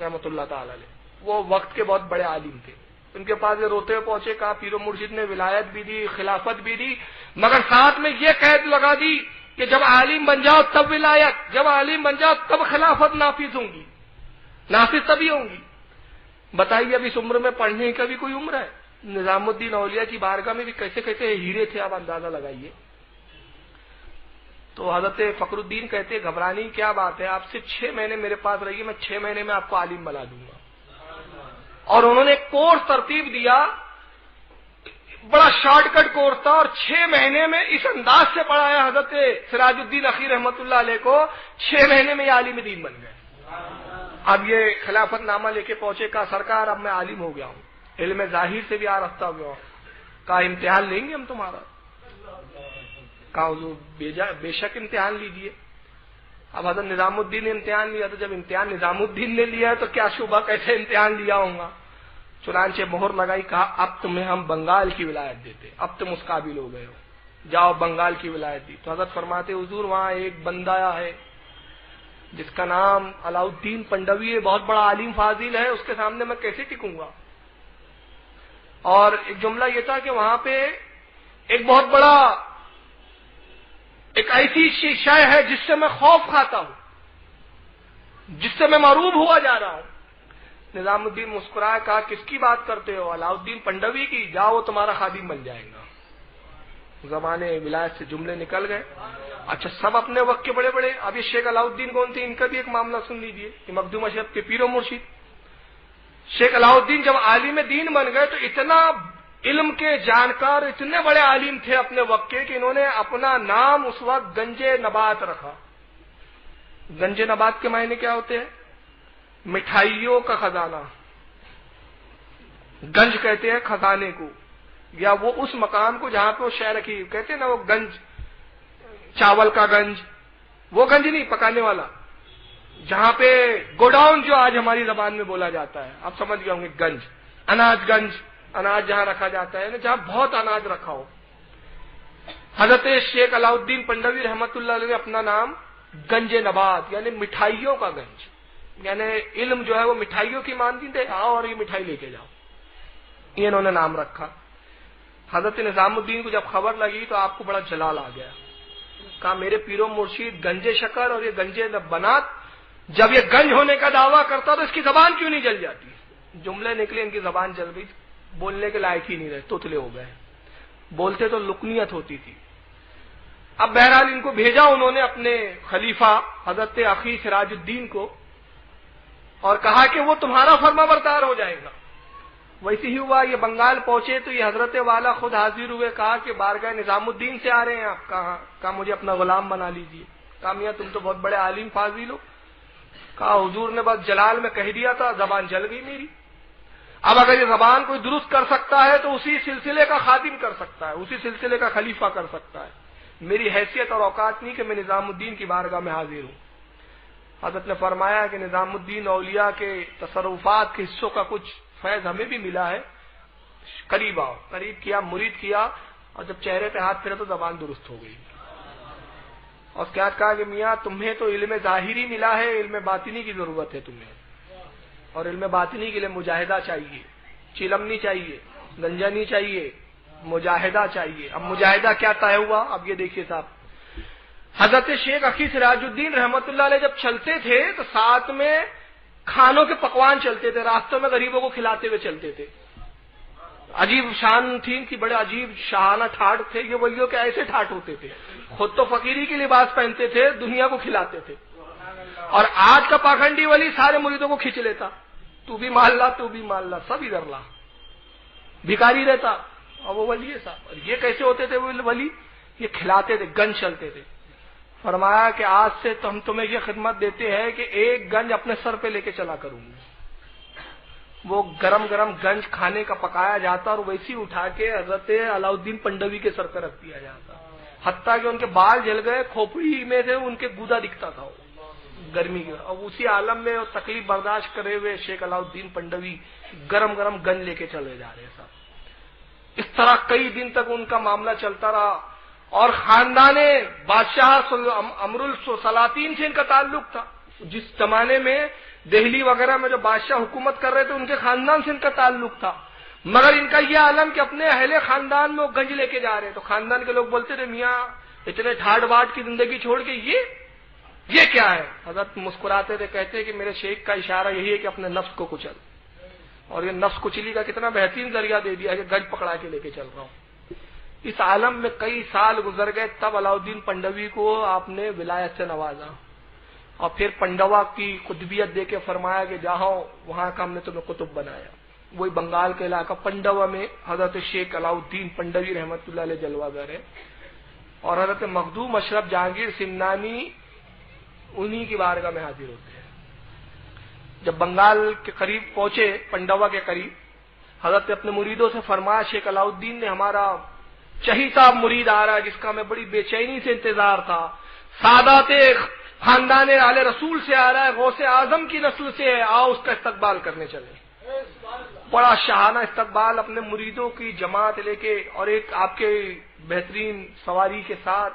Speaker 1: رحمۃ اللہ تعالی علیہ، وہ وقت کے بہت بڑے عالم تھے۔ ان کے پاس روتے ہوئے پہنچے، کہا پیر و مرشد نے ولایت بھی دی، خلافت بھی دی، مگر ساتھ میں یہ قید لگا دی کہ جب عالم بن جاؤ تب ولایت، جب عالم بن جاؤ تب خلافت نافذ ہوں گی، نافذ تبھی ہوں گی۔ بتائیے اب اس عمر میں پڑھنے کا بھی کوئی عمر ہے؟ نظام الدین اولیاء کی بارگاہ میں بھی کیسے کیسے ہیرے تھے، آپ اندازہ لگائیے۔ تو حضرت فخر الدین کہتے گھبرانے کی کیا بات ہے، آپ صرف 6 مہینے میرے پاس رہیے، میں 6 مہینے میں آپ کو عالم بنا دوں گا۔ اور انہوں نے کورس ترتیب دیا، بڑا شارٹ کٹ کورس تھا، اور 6 مہینے میں اس انداز سے پڑھایا حضرت سراج الدین اخی رحمۃ اللہ علیہ کو، 6 مہینے میں یہ عالم دین بن گئے۔ اب یہ خلافت نامہ لے کے پہنچے، کہا سرکار اب میں عالم ہو گیا ہوں، علم ظاہر سے بھی آراستہ ہو گیا ہوں۔ کہا امتحان لیں گے ہم تمہارا؟ کہا حضور بے شک امتحان لیجیے۔ اب حضرت نظام الدین نے امتحان لیا، تو جب امتحان نظام الدین نے لیا تو کیا شبہ کیسے امتحان لیا ہوں گا۔ چنانچہ مہر لگائی، کہا اب تمہیں ہم بنگال کی ولایت دیتے، اب تم اس قابل ہو گئے ہو، جاؤ بنگال کی ولایت دی۔ تو حضرت فرماتے حضور وہاں ایک بندہ ہے جس کا نام علاؤالدین پنڈوی ہے، بہت بڑا عالم فاضل ہے، اس کے سامنے میں کیسے ٹکوں گا؟ اور ایک جملہ یہ تھا کہ وہاں پہ ایک بہت بڑا ایک ایسی شے ہے جس سے میں خوف کھاتا ہوں، جس سے میں مرعوب ہوا جا رہا ہوں۔ نظام الدین مسکرایا، کہا کس کی بات کرتے ہو؟ علاؤالدین پنڈوی کی، جاؤ وہ تمہارا خادم بن جائے گا۔ زمانے ولایت سے جملے نکل گئے۔ اچھا، سب اپنے وقت کے بڑے بڑے، اب یہ شیخ علاؤالدین کون تھے؟ ان کا بھی ایک معاملہ سن لیجئے کہ مخدوم اشرف کے پیر و مرشد شیخ علاؤالدین جب عالم دین بن گئے تو اتنا علم کے جانکار، اتنے بڑے عالم تھے اپنے وقت کے کہ انہوں نے اپنا نام اس وقت گنج نبات رکھا۔ گنج نبات کے معنی کیا ہوتے ہیں؟ مٹھائیوں کا خزانہ۔ گنج کہتے ہیں خزانے کو، یا وہ اس مقام کو جہاں پہ وہ شے رکھی، کہتے ہیں نا وہ گنج، چاول کا گنج، وہ گنج نہیں پکانے والا، جہاں پہ گوڈاؤن جو آج ہماری زبان میں بولا جاتا ہے، آپ سمجھ گئے ہوں گے، گنج، اناج گنج، اناج جہاں رکھا جاتا ہے نا، جہاں بہت اناج رکھا ہو۔ حضرت شیخ علاؤالدین پنڈوی رحمت اللہ علیہ نے اپنا نام گنج نبات یعنی مٹھائیوں کا گنج، یعنی علم جو ہے وہ مٹھائیوں کی مانتی تھے، آؤ اور یہ مٹھائی لے کے جاؤ، یہ انہوں نے نام رکھا۔ حضرت نظام الدین کو جب خبر لگی تو آپ کو بڑا جلال آ گیا، کہا میرے پیرو مرشید گنجے شکر اور یہ گنجے بنات، جب یہ گنج ہونے کا دعویٰ کرتا تو اس کی زبان کیوں نہیں جل جاتی؟ جملے نکلے، ان کی زبان جل گئی، بولنے کے لائق ہی نہیں رہے، توتلے ہو گئے، بولتے تو لکنیت ہوتی تھی۔ اب بہرحال ان کو بھیجا انہوں نے اپنے خلیفہ حضرت اخی سراج الدین کو، اور کہا کہ وہ تمہارا فرما بردار ہو جائے گا۔ ویسے ہی ہوا، یہ بنگال پہنچے تو یہ حضرت والا خود حاضر ہوئے، کہا کہ بارگاہ نظام الدین سے آ رہے ہیں آپ، کہا مجھے اپنا غلام بنا لیجئے۔ کہا میاں تم تو بہت بڑے عالم فاضل ہو۔ کہا حضور نے بس جلال میں کہہ دیا تھا، زبان جل گئی میری۔ اب اگر یہ زبان کوئی درست کر سکتا ہے تو اسی سلسلے کا خادم کر سکتا ہے، اسی سلسلے کا خلیفہ کر سکتا ہے، میری حیثیت اور اوقات نہیں کہ میں نظام الدین کی بارگاہ میں حاضر ہوں۔ حضرت نے فرمایا کہ نظام الدین اولیاء کے تصرفات کے حصوں کا کچھ فیض ہمیں بھی ملا ہے، قریب آؤ۔ قریب کیا، مرید کیا، اور جب چہرے پہ ہاتھ پھیرا تو زبان درست ہو گئی۔ اور اس کے بعد کہا کہ میاں تمہیں تو علم ظاہری ملا ہے، علم باطنی کی ضرورت ہے تمہیں، اور علم باطنی کے لیے مجاہدہ چاہیے، چلم نہیں چاہیے، گنجا نہیں چاہیے، مجاہدہ چاہیے۔ اب مجاہدہ کیا طے ہوا؟ اب یہ دیکھیے صاحب، حضرت شیخ اخی سراج الدین رحمت اللہ علیہ جب چلتے تھے تو ساتھ میں کھانوں کے پکوان چلتے تھے، راستوں میں غریبوں کو کھلاتے ہوئے چلتے تھے۔ عجیب شان تھی ان کی، بڑے عجیب شاہانہ ٹھاٹ تھے، یہ ولیوں کے ایسے ٹھاٹ ہوتے تھے، خود تو فقیری کے لباس پہنتے تھے، دنیا کو کھلاتے تھے۔ اور آج کا پاکھنڈی ولی سارے مریدوں کو کھینچ لیتا، تو بھی مال لا، تو بھی مال لا، سب ادھر لا، بھکاری رہتا، اور وہ ولی صاحب۔ اور یہ کیسے ہوتے تھے وہ ولی؟ یہ کھلاتے تھے، گنج چلتے تھے۔ فرمایا کہ آج سے تو ہم تمہیں یہ خدمت دیتے ہیں کہ ایک گنج اپنے سر پہ لے کے چلا کروں گا۔ وہ گرم گرم گنج کھانے کا پکایا جاتا اور ویسی اٹھا کے حضرت علاؤالدین پنڈوی کے سر پہ رکھ دیا جاتا، حتیٰ کہ ان کے بال جل گئے، کھوپڑی میں سے ان کے گودا دکھتا تھا گرمی کے۔ اور اسی عالم میں وہ تکلیف برداشت کرے ہوئے شیخ علاؤالدین پنڈوی گرم گرم گنج لے کے چلے جا رہے صاحب۔ اس طرح کئی دن تک ان کا معاملہ چلتا رہا، اور خاندان بادشاہ امر السلاطین سے ان کا تعلق تھا۔ جس زمانے میں دہلی وغیرہ میں جو بادشاہ حکومت کر رہے تھے ان کے خاندان سے ان کا تعلق تھا، مگر ان کا یہ عالم کہ اپنے اہل خاندان میں وہ گنج لے کے جا رہے، تو خاندان کے لوگ بولتے تھے میاں اتنے ٹھاٹ باٹ کی زندگی چھوڑ کے یہ کیا ہے؟ حضرت مسکراتے تھے، کہتے کہ میرے شیخ کا اشارہ یہی ہے کہ اپنے نفس کو کچل، اور یہ نفس کچلی کا کتنا بہترین ذریعہ دے دیا ہے کہ گنج پکڑا کے لے کے چل رہا ہوں۔ اس عالم میں کئی سال گزر گئے، تب علاؤالدین پنڈوی کو آپ نے ولایت سے نوازا، اور پھر پنڈوا کی قطبیت دے کے فرمایا کہ جاؤ وہاں کا ہم نے تمہیں قطب بنایا۔ وہی بنگال کے علاقہ پنڈوا میں حضرت شیخ علاؤالدین پنڈوی رحمت اللہ علیہ جلوہ گر ہے، اور حضرت مخدوم اشرف جہانگیر سمنانی انہی کی بارگاہ میں حاضر ہوتے ہیں۔ جب بنگال کے قریب پہنچے، پنڈوا کے قریب، حضرت نے اپنے مریدوں سے فرمایا شیخ علاؤالدین نے ہمارا چہیتا مرید آ رہا ہے جس کا میں بڑی بے چینی سے انتظار تھا، سادات خاندان آل رسول سے آ رہا ہے، غوث اعظم کی نسل سے ہے، آؤ اس کا استقبال کرنے چلے۔ بڑا شاہانہ استقبال اپنے مریدوں کی جماعت لے کے اور ایک آپ کے بہترین سواری کے ساتھ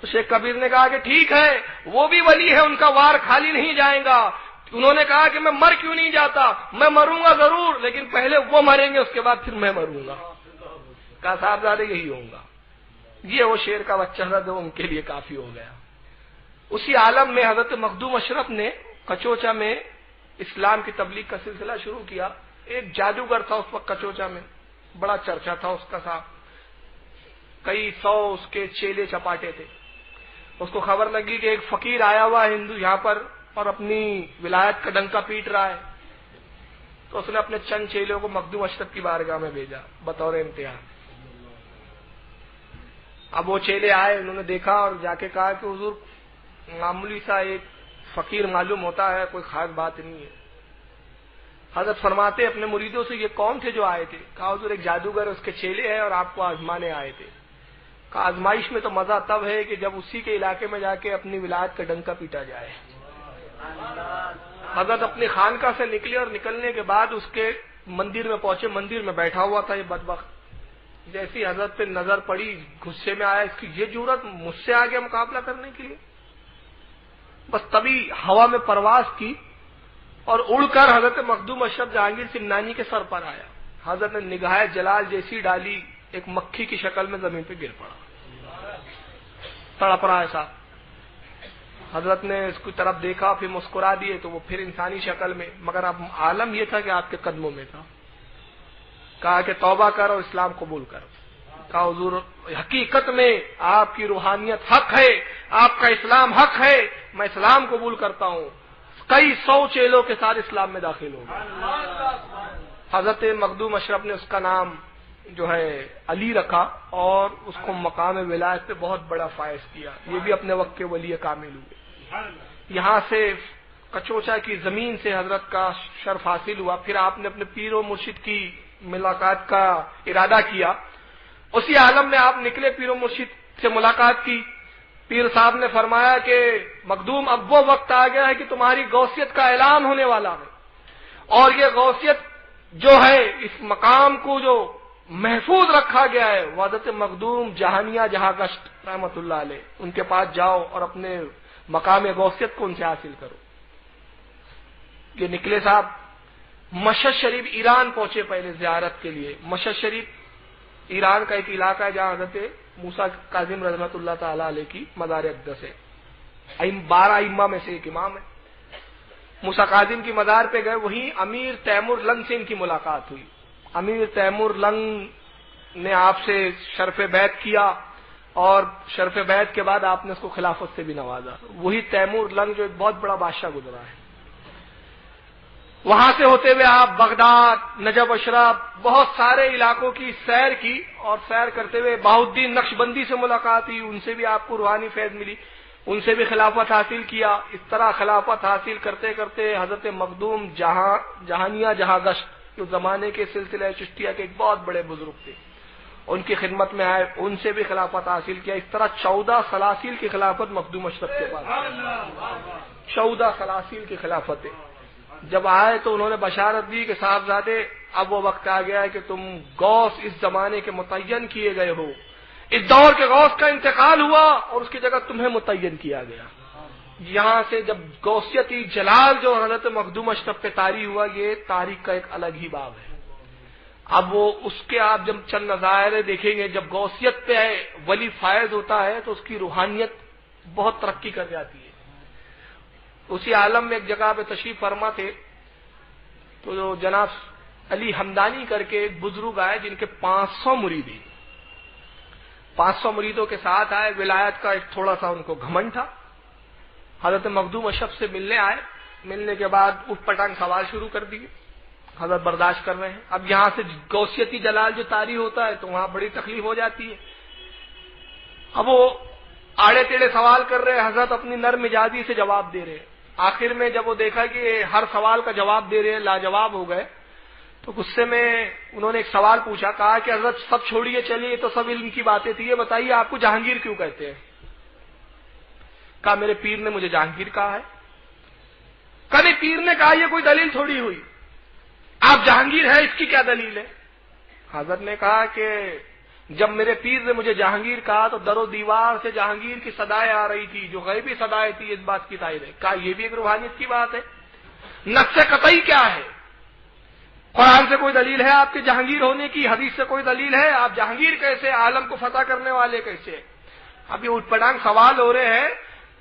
Speaker 1: تو شیخ کبیر نے کہا کہ ٹھیک ہے، وہ بھی ولی ہے، ان کا وار خالی نہیں جائے گا۔ انہوں نے کہا کہ میں مر کیوں نہیں جاتا، میں مروں گا ضرور، لیکن پہلے وہ مریں گے، اس کے بعد پھر میں مروں گا۔ کہا صاحبزادے یہی ہوں گا۔ یہ وہ شیر کا بچہ تھا جو ان کے لیے کافی ہو گیا۔ اسی عالم میں حضرت مخدوم اشرف نے کچوچا میں اسلام کی تبلیغ کا سلسلہ شروع کیا۔ ایک جادوگر تھا اس وقت کچوچا میں، بڑا چرچا تھا اس کا صاحب، کئی سو اس کے چیلے چپاٹے تھے۔ اس کو خبر لگی کہ ایک فقیر آیا ہوا ہے ہندو یہاں پر اور اپنی ولایت کا ڈنکا پیٹ رہا ہے، تو اس نے اپنے چند چیلوں کو مخدوم اشرف کی بارگاہ میں بھیجا بطور امتحان۔ اب وہ چیلے آئے، انہوں نے دیکھا اور جا کے کہا کہ حضور معمولی سا ایک فقیر معلوم ہوتا ہے، کوئی خاص بات نہیں ہے۔ حضرت فرماتے اپنے مریدوں سے یہ کون تھے جو آئے تھے؟ کہا حضور ایک جادوگر اس کے چیلے ہیں اور آپ کو آزمانے آئے تھے۔ کہا آزمائش میں تو مزہ تب ہے کہ جب اسی کے علاقے میں جا کے اپنی ولایت کا ڈنکا پیٹا جائے۔ حضرت اپنی خانقاہ سے نکلے اور نکلنے کے بعد اس کے مندر میں پہنچے، مندر میں بیٹھا ہوا تھا یہ بدبخت۔ جیسی حضرت پہ نظر پڑی غصے میں آیا، اس کی یہ جرأت مجھ سے آگے مقابلہ کرنے کے لیے۔ بس تبھی ہوا میں پرواز کی اور اڑ کر حضرت مخدوم اشرف جہانگیر سمنانی کے سر پر آیا۔ حضرت نے نگاہ جلال جیسی ڈالی، ایک مکھی کی شکل میں زمین پہ گر پڑا، تڑپ رہا ہے صاحب۔ حضرت نے اس کی طرف دیکھا، پھر مسکرا دیے تو وہ پھر انسانی شکل میں، مگر اب عالم یہ تھا کہ آپ کے قدموں میں تھا۔ کہا کہ توبہ کر اور اسلام قبول کر۔ کہا حضور حقیقت میں آپ کی روحانیت حق ہے، آپ کا اسلام حق ہے، میں اسلام قبول کرتا ہوں۔ کئی سو چیلوں کے ساتھ اسلام میں داخل ہو گئے۔ حضرت مخدوم اشرف نے اس کا نام جو ہے علی رکھا اور اس کو مقام ولایت پہ بہت بڑا فائز کیا۔ یہ بھی اپنے وقت کے ولی کامل ہوئے۔ یہاں سے کچوچا کی زمین سے حضرت کا شرف حاصل ہوا۔ پھر آپ نے اپنے پیر و مرشد کی ملاقات کا ارادہ کیا۔ اسی عالم میں آپ نکلے، پیر و مرشد سے ملاقات کی۔ پیر صاحب نے فرمایا کہ مخدوم اب وہ وقت آ گیا ہے کہ تمہاری غوثیت کا اعلان ہونے والا ہے، اور یہ غوثیت جو ہے اس مقام کو جو محفوظ رکھا گیا ہے وہ حضرت مخدوم جہانیہ جہاں گشت رحمت اللہ علیہ، ان کے پاس جاؤ اور اپنے مقام غوثیت کو ان سے حاصل کرو۔ یہ نکلے صاحب مشہد شریف ایران پہنچے پہلے زیارت کے لیے۔ مشہد شریف ایران کا ایک علاقہ ہے جہاں حضرت موسیٰ کاظم رحمۃ اللہ تعالی علیہ کی مزار اقدس ہے، 12 ائمہ میں سے ایک امام ہے۔ موسیٰ کاظم کی مزار پہ گئے، وہیں امیر تیمور لنگ سے ان کی ملاقات ہوئی۔ امیر تیمور لنگ نے آپ سے شرف بیعت کیا اور شرف بیعت کے بعد آپ نے اس کو خلافت سے بھی نوازا۔ وہی تیمور لنگ جو ایک بہت بڑا بادشاہ گزرا ہے۔ وہاں سے ہوتے ہوئے آپ بغداد، نجف اشرف، بہت سارے علاقوں کی سیر کی، اور سیر کرتے ہوئے بہاؤالدین نقشبندی سے ملاقات ہوئی، ان سے بھی آپ کو روحانی فیض ملی، ان سے بھی خلافت حاصل کیا۔ اس طرح خلافت حاصل کرتے کرتے حضرت مخدوم جہانیہ جہاں گشت جو زمانے کے سلسلہ چشتیہ کے ایک بہت بڑے بزرگ تھے، ان کی خدمت میں آئے، ان سے بھی خلافت حاصل کیا۔ اس طرح 14 سلاسل کی خلافت مخدوم اشرف کے پاس، 14 سلاسل کی خلافت ہے۔ جب آئے تو انہوں نے بشارت دی کہ صاحبزادے اب وہ وقت آ گیا ہے کہ تم غوث اس زمانے کے متعین کیے گئے ہو، اس دور کے غوث کا انتقال ہوا اور اس کی جگہ تمہیں متعین کیا گیا۔ یہاں سے جب غوثیتی جلال جو حضرت مخدوم اشرف پہ طاری ہوا، یہ تاریخ کا ایک الگ ہی باب ہے۔ اب وہ اس کے آپ جب چند نظائر دیکھیں گے، جب غوثیت پہ ولی فائز ہوتا ہے تو اس کی روحانیت بہت ترقی کر جاتی ہے۔ اسی عالم میں ایک جگہ پہ تشریف فرما تھے تو جو جناب علی ہمدانی کر کے ایک بزرگ آئے جن کے 500 مرید ہیں، 500 مریدوں کے ساتھ آئے۔ ولایت کا ایک تھوڑا سا ان کو گھمنڈ تھا۔ حضرت مخدوم اشرف سے ملنے آئے، ملنے کے بعد اٹھ پٹانگ سوال شروع کر دیے، حضرت برداشت کر رہے ہیں۔ اب یہاں سے غوثیتی جلال جو طاری ہوتا ہے تو وہاں بڑی تکلیف ہو جاتی ہے۔ اب وہ آڑے ٹیڑے سوال کر رہے ہیں، حضرت اپنی نرم مزاجی سے جواب دے رہے ہیں۔ آخر میں جب وہ دیکھا کہ ہر سوال کا جواب دے رہے ہیں، لاجواب ہو گئے، تو غصے میں انہوں نے ایک سوال پوچھا، کہا کہ حضرت سب چھوڑیے چلیے، تو سب علم کی باتیں تھی، یہ بتائیے آپ کو جہانگیر کیوں کہتے ہیں؟ کہا میرے پیر نے مجھے جہانگیر کہا ہے۔ کہا نہیں، پیر نے کہا یہ کوئی دلیل تھوڑی ہوئی، آپ جہانگیر ہے اس کی کیا دلیل ہے؟ حضرت نے کہا کہ جب میرے پیر نے مجھے جہانگیر کہا تو در و دیوار سے جہانگیر کی صدائیں آ رہی تھی، جو غیبی صدائیں تھی، اس بات کی تائید ہے۔ کہا یہ بھی ایک روحانیت کی بات ہے۔ نقص قطعی کیا ہے؟ قرآن سے کوئی دلیل ہے آپ کے جہانگیر ہونے کی؟ حدیث سے کوئی دلیل ہے؟ آپ جہانگیر کیسے؟ عالم کو فتح کرنے والے کیسے؟ اب یہ اٹھ پٹانگ سوال ہو رہے ہیں۔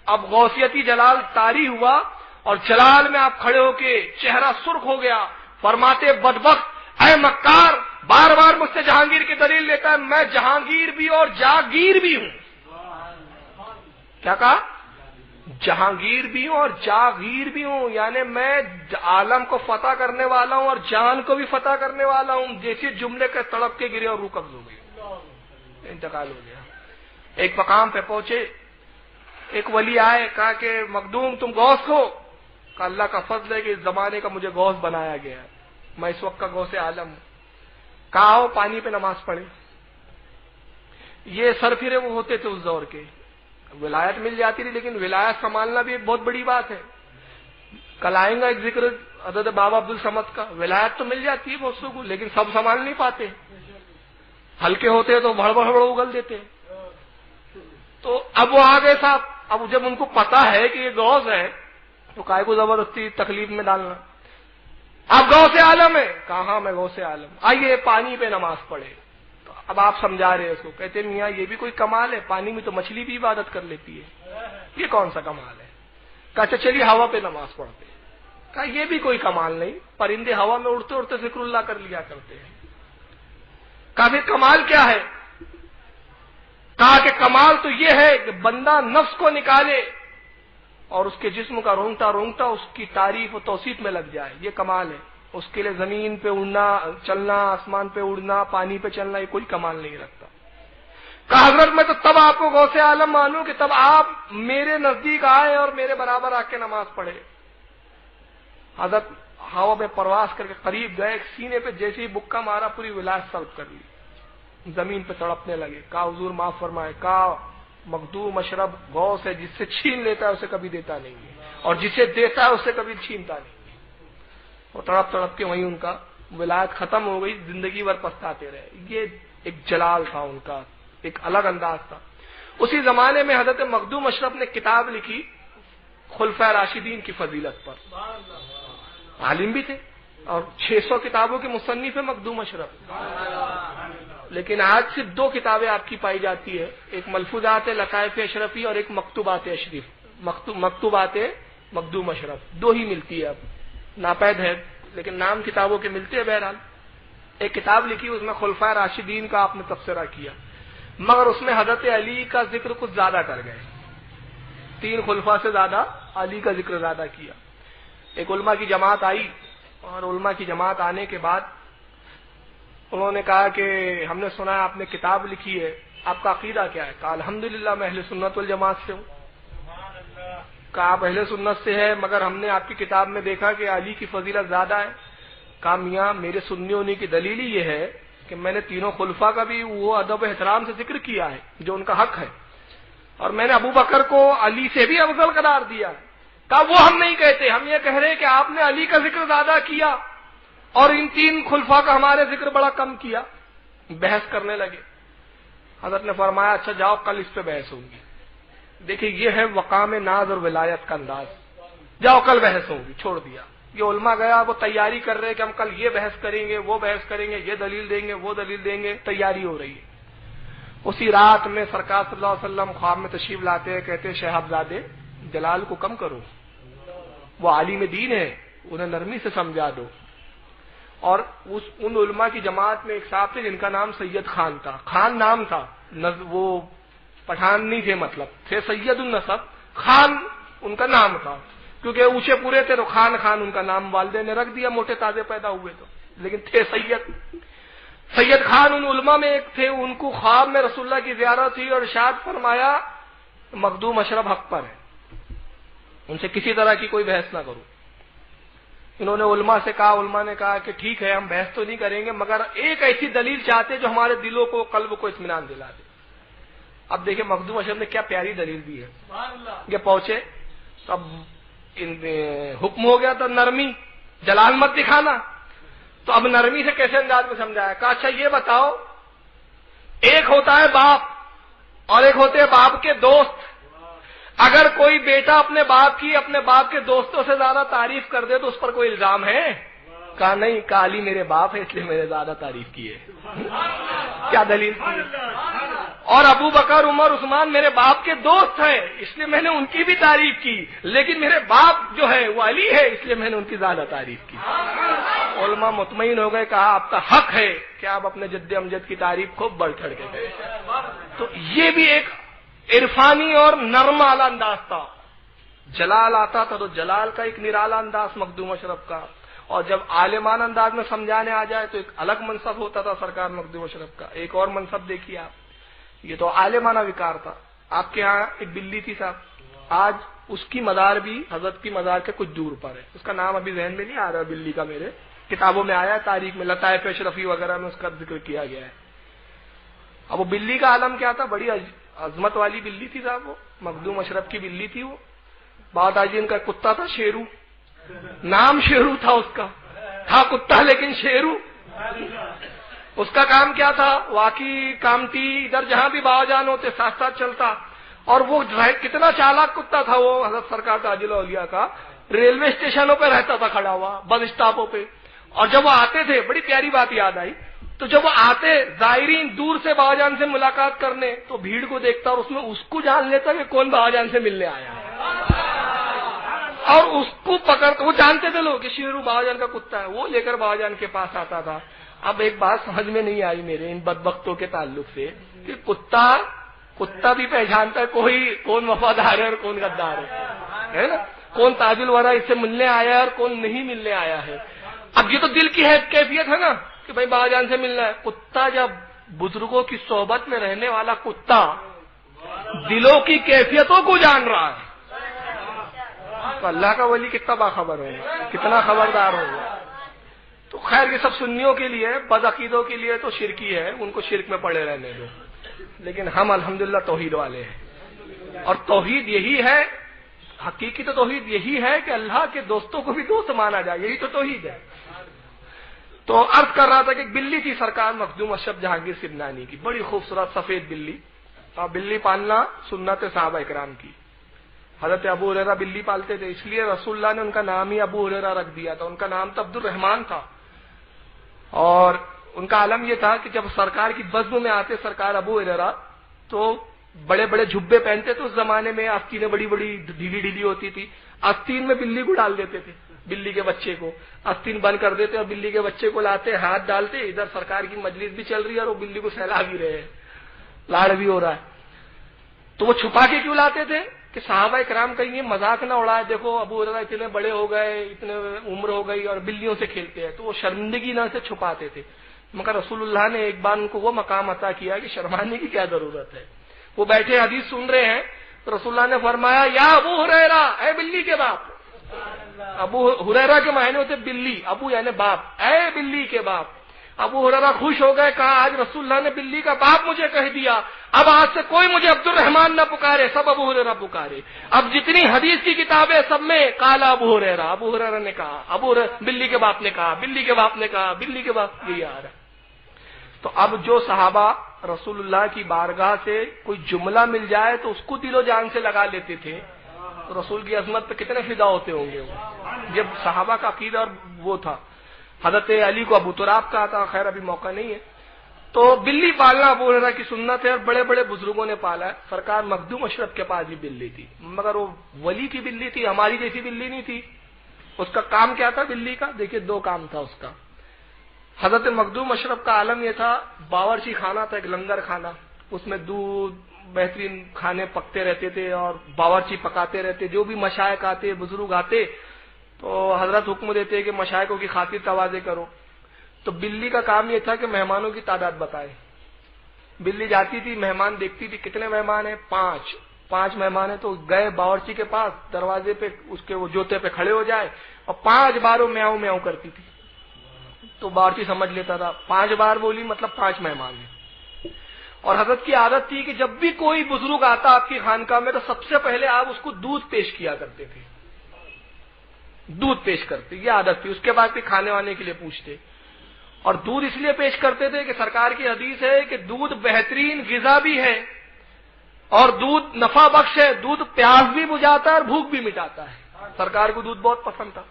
Speaker 1: اب غوثیتی جلال طاری ہوا اور جلال میں آپ کھڑے ہو کے چہرہ سرخ ہو گیا، فرماتے بدبخت اے مکار، بار بار مجھ سے جہانگیر کی دلیل لیتا ہے، میں جہانگیر بھی اور جاگیر بھی ہوں۔ کیا کہا؟ جہانگیر بھی ہوں اور جاگیر بھی ہوں، یعنی میں عالم کو فتح کرنے والا ہوں اور جان کو بھی فتح کرنے والا ہوں۔ جیسے جملے کے تڑپ کے گرے اور روح قبض ہو گئی، انتقال ہو گیا۔ ایک مقام پہ پہنچے، ایک ولی آئے، کہا کہ مخدوم تم غوث ہو؟ کہا اللہ کا فضل ہے کہ اس زمانے کا مجھے غوث بنایا گیا ہے، میں اس وقت کا غوث عالم ہوں۔ کہا آؤ پانی پہ نماز پڑھے۔ یہ سرفرے وہ ہوتے تھے اس دور کے، ولایت مل جاتی تھی، لیکن ولایت سنبھالنا بھی ایک بہت بڑی بات ہے۔ کل آئیں گا ایک ذکر حضرت بابا عبد الصمد کا، ولایت تو مل جاتی ہے بہت کو، لیکن سب سنبھال نہیں پاتے، ہلکے ہوتے تو بڑھ بڑھ اگل دیتے۔ تو اب وہ آ گئے صاحب، اب جب ان کو پتا ہے کہ یہ غوث ہے تو کائے کو زبردستی تکلیف میں ڈالنا؟ آپ غوث عالم ہے؟ کہا ہاں میں غوث عالم، آئیے پانی پہ نماز پڑھے۔ تو اب آپ سمجھا رہے اس کو، کہتے میاں یہ بھی کوئی کمال ہے، پانی میں تو مچھلی بھی عبادت کر لیتی ہے، یہ کون سا کمال ہے؟ کہا اچھا چلیے ہوا پہ نماز پڑھتے۔ کہا یہ بھی کوئی کمال نہیں، پرندے ہوا میں اڑتے اڑتے ذکر اللہ کر لیا کرتے ہیں۔ کہا پھر کمال کیا ہے؟ کہا کہ کمال تو یہ ہے کہ بندہ نفس کو نکالے اور اس کے جسم کا رونگٹا رونگٹا اس کی تعریف و توصیف میں لگ جائے، یہ کمال ہے۔ اس کے لیے زمین پہ اڑنا چلنا، آسمان پہ اڑنا، پانی پہ چلنا، یہ کوئی کمال نہیں رکھتا۔ کہا حضرت میں تو تب آپ کو غوث عالم مانوں کہ تب آپ میرے نزدیک آئے اور میرے برابر آ کے نماز پڑھے۔ حضرت ہوا میں پرواز کر کے قریب گئے، سینے پہ جیسے ہی بکا مارا پوری ولایت سلب کر لی، زمین پہ تڑپنے لگے۔ کہا حضور معاف فرمائے۔ کہا مخدوم اشرف غوث ہے، جس سے چھین لیتا ہے اسے کبھی دیتا نہیں ہے، اور جسے دیتا ہے اسے کبھی چھینتا نہیں ہے۔ اور تڑپ تڑپ کے وہیں ان کا ولایت ختم ہو گئی، زندگی بھر پچھتاتے رہے۔ یہ ایک جلال تھا ان کا، ایک الگ انداز تھا۔ اسی زمانے میں حضرت مخدوم اشرف نے کتاب لکھی خلفائے راشدین کی فضیلت پر، عالم بھی تھے اور 600 کتابوں کے مصنف ہے مخدوم اشرف، لیکن آج صرف 2 کتابیں آپ کی پائی جاتی ہے، ایک ملفوظات لطائف اشرفی اور ایک مکتوبات اشرف، مکتوبات مخدوم اشرف، 2 ہی ملتی ہے اب، ناپید ہے لیکن نام کتابوں کے ملتے ہیں۔ بہرحال ایک کتاب لکھی، اس میں خلفائے راشدین کا آپ نے تبصرہ کیا، مگر اس میں حضرت علی کا ذکر کچھ زیادہ کر گئے، 3 خلفاء سے زیادہ علی کا ذکر زیادہ کیا۔ ایک علماء کی جماعت آئی اور علماء کی جماعت آنے کے بعد انہوں نے کہا کہ ہم نے سنا ہے آپ نے کتاب لکھی ہے، آپ کا عقیدہ کیا ہے؟ کہا الحمدللہ میں اہل سنت والجماعت سے ہوں۔ کہا آپ اہل سنت سے ہے مگر ہم نے آپ کی کتاب میں دیکھا کہ علی کی فضیلت زیادہ ہے۔ کہا میاں میرے سنی ہونے کی دلیل ہی یہ ہے کہ میں نے 3 خلفاء کا بھی وہ ادب و احترام سے ذکر کیا ہے جو ان کا حق ہے، اور میں نے ابو بکر کو علی سے بھی افضل قرار دیا ہے۔ کہا وہ ہم نہیں کہتے، ہم یہ کہہ رہے ہیں کہ آپ نے علی کا ذکر زیادہ کیا اور ان 3 خلفاء کا ہمارے ذکر بڑا کم کیا۔ بحث کرنے لگے۔ حضرت نے فرمایا اچھا جاؤ کل اس پہ بحث ہوگی۔ دیکھیں یہ ہے وقام ناز اور ولایت کا انداز، جاؤ کل بحث ہوگی، چھوڑ دیا۔ یہ علماء گیا وہ تیاری کر رہے کہ ہم کل یہ بحث کریں گے، وہ بحث کریں گے، یہ دلیل دیں گے، وہ دلیل دیں گے، تیاری ہو رہی ہے۔ اسی رات میں سرکار صلی اللہ علیہ وسلم خواب میں تشریف لاتے ہیں، کہتے ہیں شہاب زادے جلال کو کم کرو، وہ عالم دین ہے، انہیں نرمی سے سمجھا دو۔ اور ان علماء کی جماعت میں ایک صاحب تھے جن کا نام سید خان تھا، خان نام تھا، وہ پٹھان نہیں تھے، مطلب تھے سید النسب، خان ان کا نام تھا، کیونکہ اونچے پورے تھے تو خان خان ان کا نام والدین نے رکھ دیا، موٹے تازے پیدا ہوئے تو، لیکن تھے سید خان ان علماء میں ایک تھے۔ ان کو خواب میں رسول اللہ کی زیارت تھی اور ارشاد فرمایا مخدوم اشرف حق پر ہے، ان سے کسی طرح کی کوئی بحث نہ کرو۔ انہوں نے علماء سے کہا، علماء نے کہا کہ ٹھیک ہے ہم بحث تو نہیں کریں گے مگر ایک ایسی دلیل چاہتے جو ہمارے دلوں کو قلب کو اطمینان دلا دے۔ اب دیکھیں مخدوم اشرف نے کیا پیاری دلیل دی ہے۔ یہ پہنچے اب حکم ہو گیا تو نرمی، جلال مت دکھانا، تو اب نرمی سے کیسے انداز میں سمجھایا؟ کہا اچھا یہ بتاؤ ایک ہوتا ہے باپ اور ایک ہوتے ہیں باپ کے دوست. اگر کوئی بیٹا اپنے باپ کے دوستوں سے زیادہ تعریف کر دے تو اس پر کوئی الزام ہے؟ کہا نہیں، علی میرے باپ ہے اس لیے میں نے زیادہ تعریف کی ہے. کیا دلیل تھی؟ اور ابو بکر، عمر، عثمان میرے باپ کے دوست ہیں اس لیے میں نے ان کی بھی تعریف کی، لیکن میرے باپ جو ہے وہ علی ہے اس لیے میں نے ان کی زیادہ تعریف کی. علماء مطمئن ہو گئے، کہا آپ کا حق ہے کہ آپ اپنے جد امجد کی تعریف خوب بڑھ چڑھ کے کریں. تو یہ بھی ایک عرفانی اور نرم والا انداز تھا. جلال آتا تھا تو جلال کا ایک نرالا انداز مخدوم اشرف کا، اور جب عالمانہ انداز میں سمجھانے آ جائے تو ایک الگ منصب ہوتا تھا سرکار مخدوم اشرف کا. ایک اور منصب دیکھیے آپ، یہ تو عالمانہ وقار تھا. آپ کے ہاں ایک بلی تھی صاحب، آج اس کی مزار بھی حضرت کی مزار کے کچھ دور پر ہے. اس کا نام ابھی ذہن میں نہیں آ رہا بلی کا، میرے کتابوں میں آیا ہے، تاریخ میں لطائف اشرفی وغیرہ میں اس کا ذکر کیا گیا ہے. اب وہ بلی کا عالم کیا تھا؟ بڑی عظمت والی بلی تھی صاحب، وہ مخدوم اشرف کی بلی تھی. وہ بات آج ان کا کتا تھا شیرو، نام شیرو تھا اس کا، تھا کتا لیکن شیرو. اس کا کام کیا تھا؟ واقعی کامٹی ادھر جہاں بھی باوا جان ہوتے ساتھ ساتھ چلتا. اور وہ کتنا چالاک کتا تھا وہ حضرت سرکار تاج الاولیاء کا. ریلوے اسٹیشنوں پہ رہتا تھا کھڑا ہوا، بس اسٹاپوں پہ. اور جب وہ آتے تھے، بڑی پیاری بات یاد آئی، تو جب وہ آتے زائرین دور سے باوا جان سے ملاقات کرنے تو بھیڑ کو دیکھتا اور اس میں اس کو جان لیتا کہ کون باوا جان سے ملنے آیا ہے، اور اس کو پکڑ، وہ جانتے تھے لوگ کہ شیرو باوا جان کا کتا ہے، وہ لے کر باوا جان کے پاس آتا تھا. اب ایک بات سمجھ میں نہیں آئی میرے ان بدبختوں کے تعلق سے کہ کتا بھی پہچانتا ہے کون وفادار ہے اور کون غدار ہے نا، کون تاج الورا اس سے ملنے آیا ہے اور کون نہیں ملنے آیا ہے. اب یہ تو دل کی کیفیت ہے نا کہ بھائی باوا جان سے ملنا ہے. کتا جب بزرگوں کی صحبت میں رہنے والا کتا دلوں کی کیفیتوں کو جان رہا ہے تو اللہ کا ولی کتنا باخبر ہوگا، کتنا خبردار ہوگا. تو خیر یہ سب سنیوں کے لیے، بدعقیدوں کے لیے تو شرکی ہے، ان کو شرک میں پڑے رہنے دو. لیکن ہم الحمدللہ توحید والے ہیں، اور توحید یہی ہے، حقیقی تو توحید یہی ہے کہ اللہ کے دوستوں کو بھی دوست مانا جائے، یہی تو توحید ہے. تو عرض کر رہا تھا کہ ایک بلی تھی سرکار مخدوم اشرف جہانگیر سمنانی کی، بڑی خوبصورت سفید بلی. اور بلی پالنا سنت صحابہ اکرام کی. حضرت ابو ہریرہ بلی پالتے تھے، اس لیے رسول اللہ نے ان کا نام ہی ابو ہریرہ رکھ دیا تھا. ان کا نام تو عبد الرحمن تھا. اور ان کا عالم یہ تھا کہ جب سرکار کی بزم میں آتے سرکار ابو ہریرہ تو بڑے بڑے جھبے پہنتے تھے. اس زمانے میں آستینیں بڑی بڑی ڈھیلی ڈھیلی ہوتی تھی، آستین میں بلی کو ڈال دیتے تھے، بلی کے بچے کو آستین بند کر دیتے اور بلی کے بچے کو لاتے، ہاتھ ڈالتے، ادھر سرکار کی مجلس بھی چل رہی ہے اور وہ بلی کو سہلا بھی رہے ہیں، لاڑ بھی ہو رہا ہے. تو وہ چھپا کے کیوں لاتے تھے کہ صحابہ کرام کہیں یہ مذاق نہ اڑائے، دیکھو ابو ہریرہ اتنے بڑے ہو گئے، اتنے عمر ہو گئی اور بلیوں سے کھیلتے ہیں، تو وہ شرمندگی نہ سے چھپاتے تھے. مگر رسول اللہ نے ایک بار ان کو وہ مقام عطا کیا کہ شرمانے کی کیا ضرورت ہے. وہ بیٹھے حدیث سن رہے ہیں تو رسول اللہ نے فرمایا یا ابو ہریرہ، اے بلی کے باپ. ابو ہریرہ کے معنی ہوتے بلی، ابو یعنی باپ، اے بلی کے باپ. ابو ہریرہ خوش ہو گئے، کہا آج رسول اللہ نے بلی کا باپ مجھے کہہ دیا، اب آج سے کوئی مجھے عبد الرحمن نہ پکارے، سب ابو ہریرہ پکارے. اب جتنی حدیث کی کتابیں سب میں قال ابو ہریرہ، ابو ہریرہ نے کہا، بلی کے باپ نے کہا، بلی کے باپ نے کہا، بلی کے باپ، یہی آ رہا ہے. تو اب جو صحابہ رسول اللہ کی بارگاہ سے کوئی جملہ مل جائے تو اس کو دل و جان سے لگا لیتے تھے، تو رسول کی عظمت پہ کتنے فدا ہوتے ہوں گے. جب صحابہ کا عقیدہ اور وہ تھا. حضرت علی کو ابو تراب کہا تھا، خیر ابھی موقع نہیں ہے. تو بلی پالنا ابو ہریرہ کی سنت ہے اور بڑے بڑے بزرگوں نے پالا ہے. سرکار مخدوم اشرف کے پاس بھی بلی تھی، مگر وہ ولی کی بلی تھی، ہماری جیسی بلی نہیں تھی. اس کا کام کیا تھا بلی کا؟ دیکھیے دو کام تھا اس کا. حضرت مخدوم اشرف کا عالم یہ تھا، باورچی خانہ تھا، ایک لنگر خانہ، اس میں دودھ بہترین کھانے پکتے رہتے تھے اور باورچی پکاتے رہتے. جو بھی مشائخ آتے، بزرگ آتے تو حضرت حکم دیتے کہ مشائخوں کی خاطر تواضع کرو. تو بلی کا کام یہ تھا کہ مہمانوں کی تعداد بتائے. بلی جاتی تھی، مہمان دیکھتی تھی کتنے مہمان ہیں، 5 مہمان ہیں، تو گئے باورچی کے پاس، دروازے پہ اس کے وہ جوتے پہ کھڑے ہو جائے اور 5 بار وہ میاؤں میاؤں کرتی تھی. تو باورچی سمجھ لیتا تھا 5 بار بولی مطلب 5 مہمان ہیں. اور حضرت کی عادت تھی کہ جب بھی کوئی بزرگ آتا آپ کی خانقاہ میں تو سب سے پہلے آپ اس کو دودھ پیش کیا کرتے تھے، دودھ پیش کرتے، یہ عادت تھی. اس کے بعد پھر کھانے وانے کے لیے پوچھتے. اور دودھ اس لیے پیش کرتے تھے کہ سرکار کی حدیث ہے کہ دودھ بہترین غذا بھی ہے اور دودھ نفع بخش ہے، دودھ پیاس بھی بجھاتا ہے اور بھوک بھی مٹاتا ہے۔ سرکار کو دودھ بہت پسند تھا۔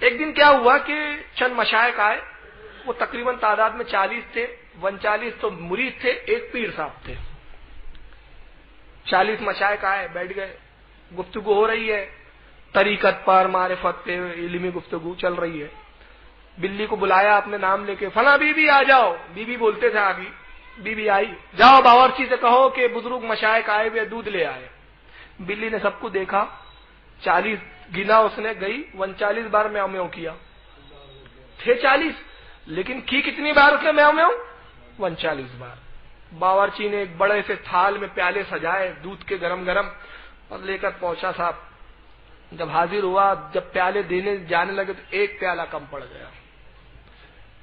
Speaker 1: ایک دن کیا ہوا کہ چند مشائخ آئے، وہ تقریباً تعداد میں 40 تھے، 39 تو مرید تھے، ایک پیر صاحب تھے۔ 40 مشائخ آئے، بیٹھ گئے، گفتگو ہو رہی ہے، طریقت پر، معرفت پہ علمی گفتگو چل رہی ہے۔ بلی کو بلایا اپنے نام لے کے، فلاں بی بی آ جاؤ، بی بی بولتے تھے آگے، بی بی آئی، جاؤ باورچی سے کہو کہ بزرگ مشائخ آئے ہوئے دودھ لے آئے۔ بلی نے سب کو دیکھا، 40 گنا اس نے، گئی 39 بار میاؤں میاؤں کیا، تھے 40 لیکن کی کتنی بار اس نے میاؤں میاؤں؟ 39 بار۔ باورچی نے ایک بڑے سے تھال میں پیالے سجائے دودھ کے گرم گرم اور لے کر پہنچا صاحب۔ جب حاضر ہوا، جب پیالے دینے جانے لگے تو ایک پیالہ کم پڑ گیا۔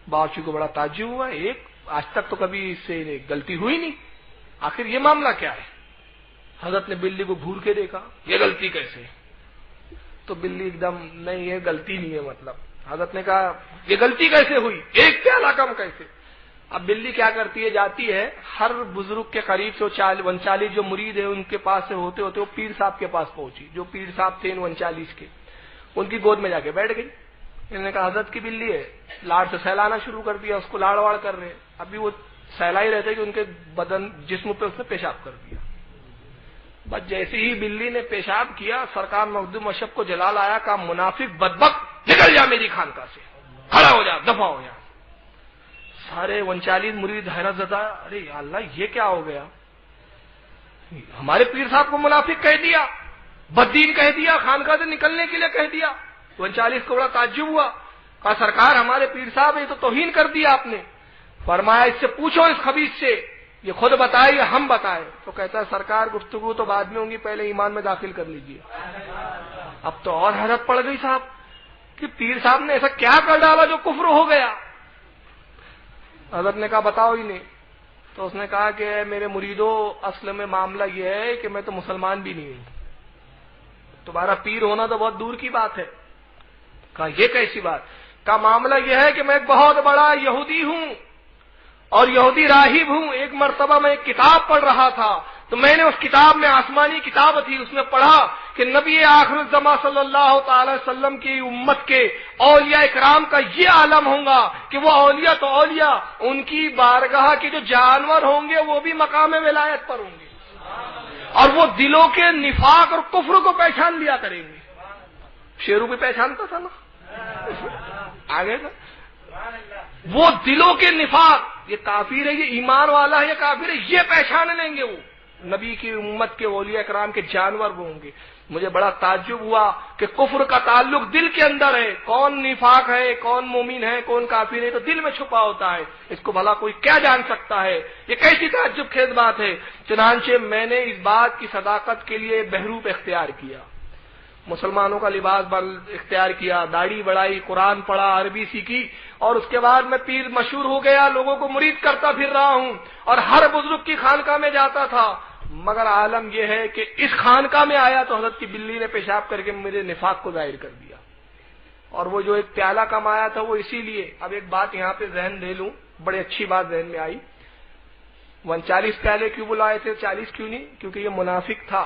Speaker 1: باورچی کو بڑا تعجب ہوا، ایک آج تک تو کبھی اس سے غلطی ہوئی نہیں، آخر یہ معاملہ کیا ہے؟ حضرت نے بلی کو گھور کے دیکھا، یہ غلطی کیسے؟ تو بلی ایک دم، نہیں یہ غلطی نہیں ہے مطلب۔ حضرت نے کہا یہ غلطی کیسے ہوئی، ایک پیالہ کم کیسے؟ اب بلی کیا کرتی ہے، جاتی ہے ہر بزرگ کے قریب سے، 39 جو مرید ہیں ان کے پاس سے ہوتے ہوتے وہ پیر صاحب کے پاس پہنچی، جو پیر صاحب تھے 39 کے، ان کی گود میں جا کے بیٹھ گئی۔ انہوں نے کہا حضرت کی بلی ہے، لاڑ سے سہلانا شروع کر دیا، اس کو لاڑ واڑ کر رہے، ابھی وہ سہلا ہی رہتے کہ ان کے بدن جسم پہ اس نے پیشاب کر دیا۔ بس جیسے ہی بلی نے پیشاب کیا، سرکار مخدوم مشرب کو جلال آیا، کہا منافق بدبخت نکل جا میری خانقاہ سے، کھڑا ہو جا، دفع ہو جا۔ سارے 39 مرید حیرت زدہ، ارے یا اللہ یہ کیا ہو گیا، ہمارے پیر صاحب کو منافق کہہ دیا، بددین کہہ دیا، خانقاہ سے نکلنے کے لیے کہہ دیا۔ 39 کو بڑا تعجب ہوا، کہا سرکار ہمارے پیر صاحب یہ تو توہین کر دیا آپ نے۔ فرمایا اس سے پوچھو اس خبیث سے، یہ خود بتائے یا ہم بتائیں؟ تو کہتا ہے سرکار گفتگو تو بعد میں ہوں گی، پہلے ایمان میں داخل کر لیجیے۔ اب تو اور حیرت پڑ گئی صاحب کہ پیر صاحب نے ایسا کیا کر ڈالا جو کفر ہو گیا۔ حضرت نے کہا بتاؤ ہی نہیں۔ تو اس نے کہا کہ میرے مریدوں، اصل میں معاملہ یہ ہے کہ میں تو مسلمان بھی نہیں ہوں، تمہارا پیر ہونا تو بہت دور کی بات ہے۔ کہا یہ کیسی بات؟ کہا معاملہ یہ ہے کہ میں ایک بہت بڑا یہودی ہوں اور یہودی راہب ہوں۔ ایک مرتبہ میں ایک کتاب پڑھ رہا تھا تو میں نے اس کتاب میں، آسمانی کتاب تھی، اس میں پڑھا کہ نبی آخر الزماں صلی اللہ تعالی وسلم کی امت کے اولیاء اکرام کا یہ عالم ہوگا کہ وہ اولیاء تو اولیاء، ان کی بارگاہ کے جو جانور ہوں گے وہ بھی مقام ولایت پر ہوں گے، اور وہ دلوں کے نفاق اور کفر کو پہچان لیا کریں گے۔ شیرو بھی پہچانتا تھا نا، آگے تھا، وہ دلوں کے نفاق، یہ کافر ہے، یہ ایمان والا ہے، یہ کافر ہے، یہ پہچان لیں گے، وہ نبی کی امت کے اولیاء کرام کے جانور وہ ہوں گے۔ مجھے بڑا تعجب ہوا کہ کفر کا تعلق دل کے اندر ہے، کون نفاق ہے، کون مومن ہے، کون کافر ہے تو دل میں چھپا ہوتا ہے، اس کو بھلا کوئی کیا جان سکتا ہے؟ یہ کیسی تعجب خیز بات ہے۔ چنانچہ میں نے اس بات کی صداقت کے لیے بہروپ اختیار کیا، مسلمانوں کا لباس اختیار کیا، داڑھی بڑھائی، قرآن پڑھا، عربی سیکھی، اور اس کے بعد میں پیر مشہور ہو گیا، لوگوں کو مرید کرتا پھر رہا ہوں اور ہر بزرگ کی خانقاہ میں جاتا تھا۔ مگر عالم یہ ہے کہ اس خانقاہ میں آیا تو حضرت کی بلی نے پیشاب کر کے میرے نفاق کو ظاہر کر دیا، اور وہ جو ایک پیالہ کم آیا تھا وہ اسی لیے۔ اب ایک بات یہاں پہ ذہن دے لوں، بڑی اچھی بات ذہن میں آئی، 39 پیالے کیوں بلائے تھے، 40 کیوں نہیں؟ کیونکہ یہ منافق تھا۔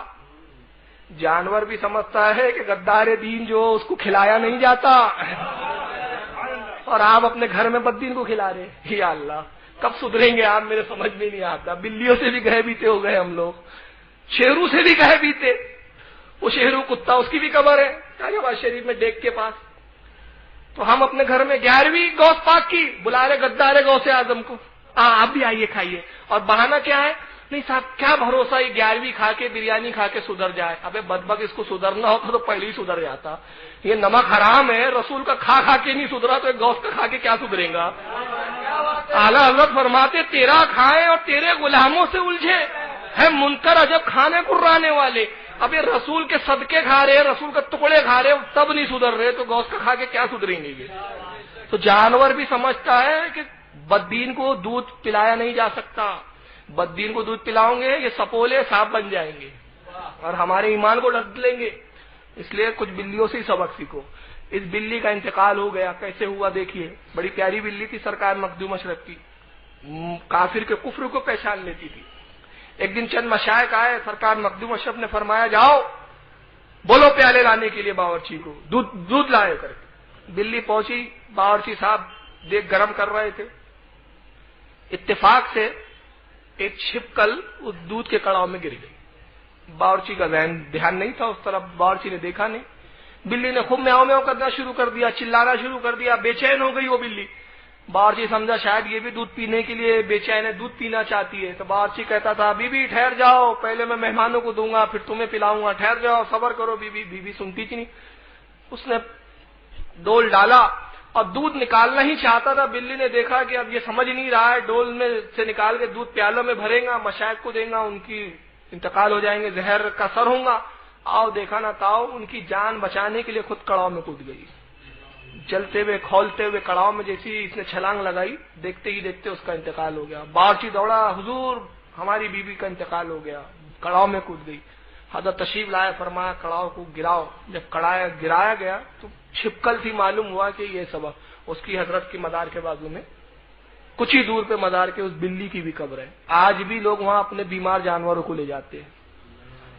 Speaker 1: جانور بھی سمجھتا ہے کہ غدار دین جو اس کو کھلایا نہیں جاتا، اور آپ اپنے گھر میں بددین کو کھلا رہے، یا اللہ کب سدھریں گے آپ؟ میرے سمجھ میں نہیں آتا۔ بلیوں سے بھی گئے بیتے ہو گئے ہم لوگ، شیرو سے بھی گئے بیتے، وہ شیرو کتا اس کی بھی قبر ہے غازی شریف میں ڈیک کے پاس۔ تو ہم اپنے گھر میں 11ویں غوث پاک کی بلا رہے غدار غوث اعظم کو، آپ بھی آئیے کھائیے، اور بہانہ کیا ہے؟ نہیں صاحب کیا بھروسہ یہ 11ویں کھا کے، بریانی کھا کے سدھر جائے؟ ابے بدبخت، اس کو سدھرنا ہوتا تو پہلے ہی سدھر جاتا۔ یہ نمک حرام ہے، رسول کا کھا کھا کے نہیں سدھرا تو ایک غوث کا کھا کے کیا سدھریں گا؟ اعلیٰ حضرت فرماتے تیرا کھائے اور تیرے غلاموں سے الجھے ہے منکر عجب کھانے قرانے والے۔ اب یہ رسول کے صدقے کھا رہے، رسول کا ٹکڑے کھا رہے، تب نہیں سدھر رہے تو غوث کا کھا کے کیا سدھریں گے؟ تو جانور بھی سمجھتا ہے کہ بددین کو دودھ پلایا نہیں جا سکتا، بددین کو دودھ پلاؤں گے یہ سپولے صاحب بن جائیں گے اور ہمارے ایمان کو ڈھک لیں گے۔ اس لیے کچھ بلیوں سے ہی سبق سیکھو. اس بلی کا انتقال ہو گیا. کیسے ہوا دیکھیے. بڑی پیاری بلی تھی سرکار مخدوم اشرف کی, کافر کے کفر کو پہچان لیتی تھی. ایک دن چند مشائخ آئے, سرکار مخدوم اشرف نے فرمایا جاؤ بولو پیالے لانے کے لیے باورچی کو, دودھ لائے کر کے. بلی پہنچی, باورچی صاحب دیگ گرم کر رہے تھے. اتفاق سے ایک چھپکل اس دودھ کے کڑاؤ میں گر گئی. باورچی کا دھیان نہیں تھا اس طرف, باورچی نے دیکھا نہیں. بلی نے خوب میاؤں میاؤں کرنا شروع کر دیا, چلانا شروع کر دیا. بے چین ہو گئی وہ بلی. باورچی سمجھا شاید یہ بھی دودھ پینے کے لیے بے چین ہے, دودھ پینا چاہتی ہے. تو باورچی کہتا تھا بی بی ٹھہر جاؤ, پہلے میں مہمانوں کو دوں گا پھر تمہیں پلاؤں گا, ٹھہر جاؤ صبر کرو. بی سنتی تھی نہیں. اس نے ڈول ڈالا اور دودھ نکالنا ہی چاہتا تھا. بلی نے دیکھا کہ اب یہ سمجھ نہیں رہا ہے, ڈول میں سے نکال کے دودھ پیالوں میں بھرے گا, مشائخ کو دیں گا, ان کی انتقال ہو جائیں گے, زہر کا اثر ہوگا. آؤ دیکھا نہ تاؤ, ان کی جان بچانے کے لیے خود کڑاؤ میں کود گئی. جلتے ہوئے کھولتے ہوئے کڑاؤ میں جیسی اس نے چھلانگ لگائی, دیکھتے ہی دیکھتے اس کا انتقال ہو گیا. باورچی دوڑا, حضور ہماری بیوی کا انتقال ہو گیا. کڑاؤ میں کود گئی. حضرت تشریف لایا, فرمایا کڑاؤ کو گراؤ. جب گرایا گیا تو چھپکل تھی, معلوم ہوا کہ یہ سبب. اس کی حضرت کی مزار کے بازو میں کچھ ہی دور پہ مزار کے اس بلی کی بھی قبر ہے. آج بھی لوگ وہاں اپنے بیمار جانوروں کو لے جاتے ہیں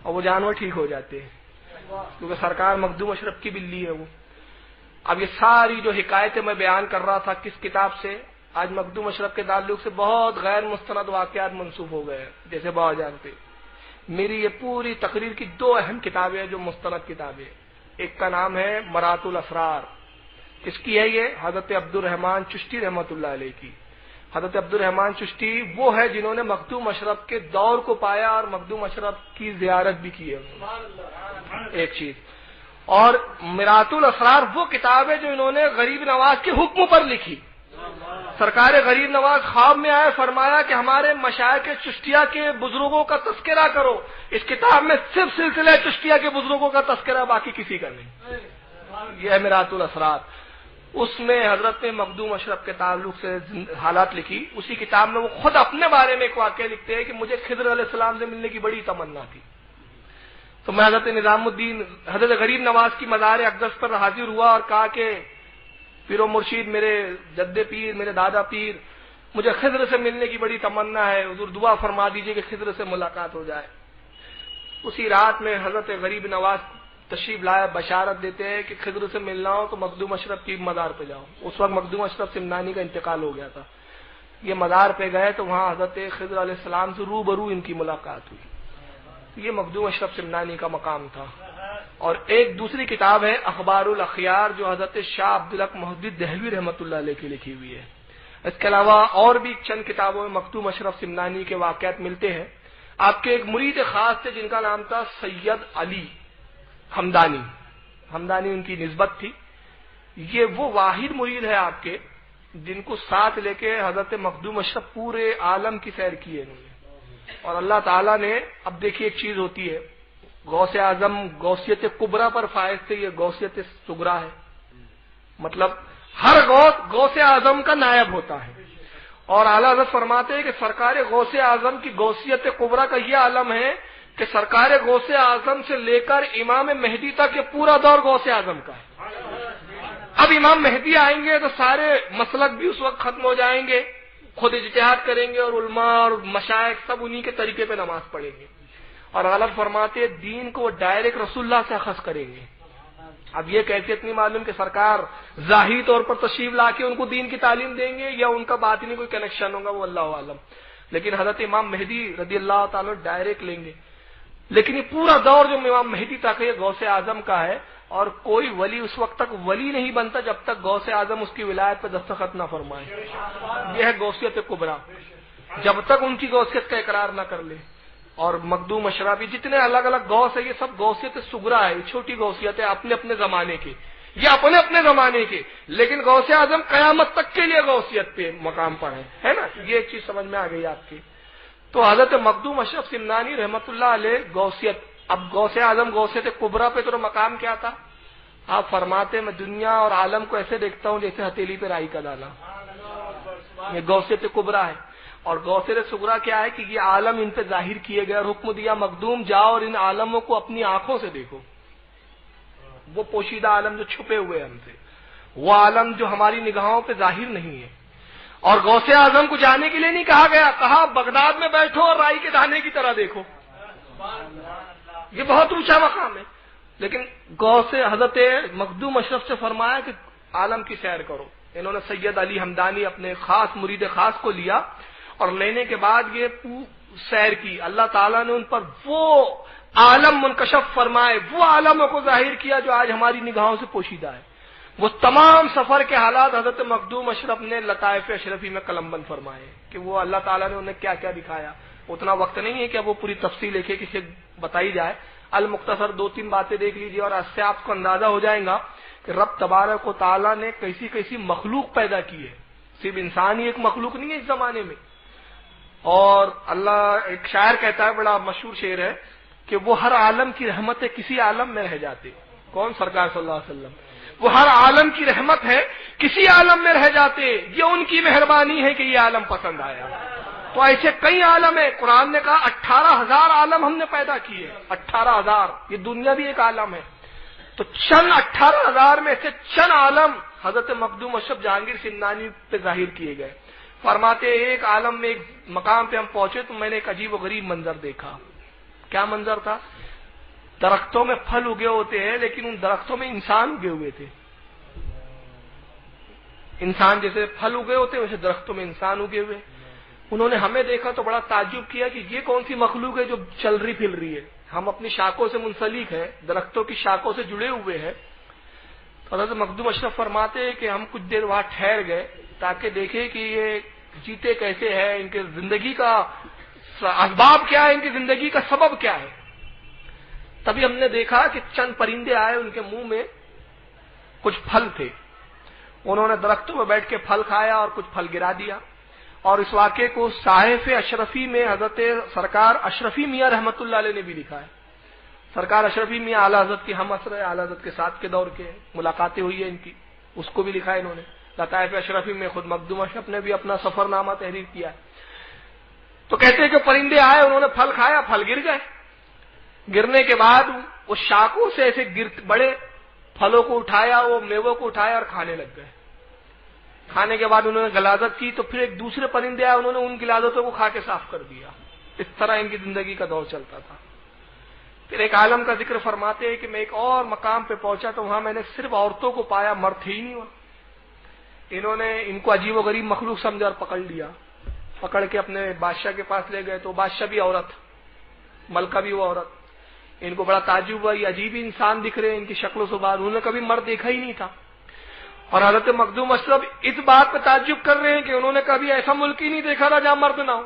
Speaker 1: اور وہ جانور ٹھیک ہو جاتے ہیں, کیونکہ سرکار مخدوم اشرف کی بلی ہے وہ. اب یہ ساری جو حکایتیں میں بیان کر رہا تھا کس کتاب سے, آج مخدوم اشرف کے تعلق سے بہت غیر مستند واقعات منسوب ہو گئے ہیں, جیسے باوا جان پہ. میری یہ پوری تقریر کی 2 اہم کتابیں ہیں جو مستند کتابیں. ایک کا نام ہے مرات الاسرار. کس کی ہے یہ؟ حضرت عبد الرحمن چشتی رحمۃ اللہ علیہ کی. حضرت عبد الرحمن چشتی وہ ہے جنہوں نے مخدوم اشرف کے دور کو پایا اور مخدوم اشرف کی زیارت بھی کی ہے. ایک چیز. اور مرات الاسرار وہ کتاب ہے جو انہوں نے غریب نواز کے حکم پر لکھی. سرکار غریب نواز خواب میں آئے, فرمایا کہ ہمارے مشائخ چشتیہ کے بزرگوں کا تذکرہ کرو. اس کتاب میں صرف سلسلہ چشتیہ کے بزرگوں کا تذکرہ, باقی کسی کا نہیں. یہ ہے مرات الاسرار. اس میں حضرت مخدوم اشرف کے تعلق سے حالات لکھی. اسی کتاب میں وہ خود اپنے بارے میں ایک واقعہ لکھتے ہیں کہ مجھے خضر علیہ السلام سے ملنے کی بڑی تمنا تھی, تو میں حضرت نظام الدین حضرت غریب نواز کی مزار اقدس پر حاضر ہوا اور کہا کہ پیر و مرشید, میرے جد پیر, میرے دادا پیر, مجھے خضر سے ملنے کی بڑی تمنا ہے, حضور دعا فرما دیجئے کہ خضر سے ملاقات ہو جائے. اسی رات میں حضرت غریب نواز تشریف لائے, بشارت دیتے ہیں کہ خضر سے ملنا ہو تو مخدوم اشرف کی مزار پہ جاؤ. اس وقت مخدوم اشرف سمنانی کا انتقال ہو گیا تھا. یہ مزار پہ گئے تو وہاں حضرت خضر علیہ السلام سے روبرو ان کی ملاقات ہوئی. یہ مخدوم اشرف سمنانی کا مقام تھا. اور ایک دوسری کتاب ہے اخبار الاخیار جو حضرت شاہ عبدالحق محدث دہلوی رحمۃ اللہ علیہ کی لکھی ہوئی ہے. اس کے علاوہ اور بھی چند کتابوں میں مخدوم اشرف سمنانی کے واقعات ملتے ہیں. آپ کے ایک مرید خاص تھے جن کا نام تھا سید علی حمدانی. حمدانی ان کی نسبت تھی. یہ وہ واحد مرید ہے آپ کے جن کو ساتھ لے کے حضرت مخدوم اشرف پورے عالم کی سیر کی ہے انہوں نے. اور اللہ تعالیٰ نے, اب دیکھیے ایک چیز ہوتی ہے, غوث اعظم غوثیت کبریٰ پر فائز تھے, یہ غوثیت صغریٰ ہے. مطلب ہر غوث غوث اعظم کا نائب ہوتا ہے. اور اعلیٰ حضرت فرماتے ہیں کہ سرکار غوث اعظم کی غوثیت کبریٰ کا یہ عالم ہے کہ سرکار غوث اعظم سے لے کر امام مہدی تک یہ پورا دور غوث اعظم کا ہے. اب امام مہدی آئیں گے تو سارے مسلک بھی اس وقت ختم ہو جائیں گے, خود اجتہاد کریں گے اور علماء اور مشائخ سب انہی کے طریقے پہ نماز پڑھیں گے. اور غالب فرماتے دین کو ڈائریکٹ رسول اللہ سے اخذ کریں گے. اب یہ کیفیت نہیں معلوم کہ سرکار ظاہری طور پر تشریف لا کے ان کو دین کی تعلیم دیں گے یا ان کا باطنی کوئی کنیکشن ہوگا, وہ اللہ عالم. لیکن حضرت امام مہدی رضی اللہ تعالیٰ ڈائریکٹ لیں گے. لیکن یہ پورا دور جو امام مہدی تک ہے یہ غوث اعظم کا ہے. اور کوئی ولی اس وقت تک ولی نہیں بنتا جب تک غوث اعظم اس کی ولایت پہ دستخط نہ فرمائے. یہ ہے غوثیت کبریٰ, جب تک ان کی غوثیت کا اقرار نہ کر لے. اور مخدوم اشرف جتنے الگ الگ غوث ہے یہ سب غوثیت صغریٰ ہے, چھوٹی غوثیت ہے اپنے اپنے زمانے کے, یہ اپنے زمانے کے. لیکن غوث اعظم قیامت تک کے لیے غوثیت پہ مقام پر ہے نا. یہ ایک چیز سمجھ میں آ گئی آپ کی. تو حضرت مخدوم اشرف سمنانی رحمۃ اللہ علیہ غوثیت. اب غوث اعظم غوثیت کبریٰ پہ تو مقام کیا تھا؟ آپ فرماتے میں دنیا اور عالم کو ایسے دیکھتا ہوں جیسے ہتھیلی پہ رائی کا دانا. یہ غوثیت کبریٰ ہے. اور غوثیت صغریٰ کیا ہے کہ یہ عالم ان پہ ظاہر کیے گئے اور حکم دیا مخدوم جاؤ اور ان عالموں کو اپنی آنکھوں سے دیکھو. وہ پوشیدہ عالم جو چھپے ہوئے ہم سے، وہ عالم جو ہماری نگاہوں پہ ظاہر نہیں ہے۔ اور غوث اعظم کو جانے کے لیے نہیں کہا گیا، کہا بغداد میں بیٹھو اور رائی کے دانے کی طرح دیکھو۔ یہ بہت اونچا مقام ہے، لیکن غوث حضرت مخدوم اشرف سے فرمایا کہ عالم کی سیر کرو۔ انہوں نے سید علی ہمدانی اپنے خاص مرید خاص کو لیا اور لینے کے بعد یہ سیر کی۔ اللہ تعالیٰ نے ان پر وہ عالم منکشف فرمائے، وہ عالموں کو ظاہر کیا جو آج ہماری نگاہوں سے پوشیدہ ہے۔ وہ تمام سفر کے حالات حضرت مخدوم اشرف نے لطائف اشرفی میں قلم بند فرمائے کہ وہ اللہ تعالیٰ نے انہیں کیا کیا دکھایا۔ اتنا وقت نہیں ہے کہ وہ پوری تفصیل ایک ایک بتائی جائے، المختصر 2-3 باتیں دیکھ لیجیے اور اس سے آپ کو اندازہ ہو جائے گا کہ رب تبارک و تعالیٰ نے کیسی کیسی مخلوق پیدا کی ہے۔ صرف انسان ہی ایک مخلوق نہیں ہے اس زمانے میں۔ اور اللہ ایک شاعر کہتا ہے، بڑا مشہور شعر ہے کہ وہ ہر عالم کی رحمت ہے کسی عالم میں رہ جاتے۔ کون؟ سرکار صلی اللہ علیہ وسلم۔ وہ ہر عالم کی رحمت ہے کسی عالم میں رہ جاتے، یہ ان کی مہربانی ہے کہ یہ عالم پسند آیا۔ تو ایسے کئی عالم ہیں، قرآن نے کہا 18,000 عالم ہم نے پیدا کیے، 18,000، یہ دنیا بھی ایک عالم ہے۔ تو چند 18,000 میں سے چند عالم حضرت مخدوم اشرف جہانگیر سمنانی پہ ظاہر کیے گئے۔ فرماتے ایک عالم میں ایک مقام پہ ہم پہنچے تو میں نے ایک عجیب و غریب منظر دیکھا۔ کیا منظر تھا؟ درختوں میں پھل اگے ہوتے ہیں لیکن ان درختوں میں انسان اگے ہوئے تھے۔ انسان جیسے پھل اگے ہوتے ہیں ویسے درختوں میں انسان اگے ہوئے۔ انہوں نے ہمیں دیکھا تو بڑا تعجب کیا کہ یہ کون سی مخلوق ہے جو چل رہی پھر رہی ہے، ہم اپنی شاخوں سے منسلک ہیں، درختوں کی شاخوں سے جڑے ہوئے ہیں۔ حضرت مخدوم اشرف فرماتے ہیں کہ ہم کچھ دیر وہاں ٹھہر گئے تاکہ دیکھیں کہ یہ جیتے کیسے ہیں، ان کے زندگی کا اسباب کیا ہے، ان کی زندگی کا سبب کیا ہے۔ تبھی ہم نے دیکھا کہ چند پرندے آئے، ان کے منہ میں کچھ پھل تھے، انہوں نے درختوں میں بیٹھ کے پھل کھایا اور کچھ پھل گرا دیا۔ اور اس واقعے کو صحائف اشرفی میں حضرت سرکار اشرفی میاں رحمت اللہ علیہ نے بھی لکھا ہے۔ سرکار اشرفی میاں اعلی حضرت کی ہم عصر اعلی حضرت کے ساتھ کے دور کے ملاقاتیں ہوئی ہیں ان کی، اس کو بھی لکھا ہے انہوں نے۔ لطائف اشرفی میں خود مخدوم اشرف نے بھی اپنا سفر نامہ تحریر کیا ہے۔ تو کہتے ہیں کہ پرندے آئے، انہوں نے پھل کھایا، پھل گر گئے۔ گرنے کے بعد وہ شاخوں سے ایسے بڑے پھلوں کو اٹھایا، وہ میووں کو اٹھایا اور کھانے لگ گئے۔ کھانے کے بعد انہوں نے غلاظت کی تو پھر ایک دوسرے پرندے آئے، انہوں نے ان غلاظتوں کو کھا کے صاف کر دیا۔ اس طرح ان کی زندگی کا دور چلتا تھا۔ پھر ایک عالم کا ذکر فرماتے ہیں کہ میں ایک اور مقام پہ پہنچا تو وہاں میں نے صرف عورتوں کو پایا، مرد تھے ہی نہیں وہاں۔ انہوں نے ان کو عجیب و غریب مخلوق سمجھا اور پکڑ لیا، پکڑ کے اپنے بادشاہ کے پاس لے گئے تو بادشاہ بھی عورت، ملکہ بھی وہ عورت۔ ان کو بڑا تعجب ہوا، یہ عجیب انسان دکھ رہے ہیں، ان کی شکل و صبح، انہوں نے کبھی مرد دیکھا ہی نہیں تھا۔ اور حضرت مخدوم اشرف اس بات پہ تعجب کر رہے ہیں کہ انہوں نے کبھی ایسا ملک ہی نہیں دیکھا تھا جہاں مرد نہ ہو،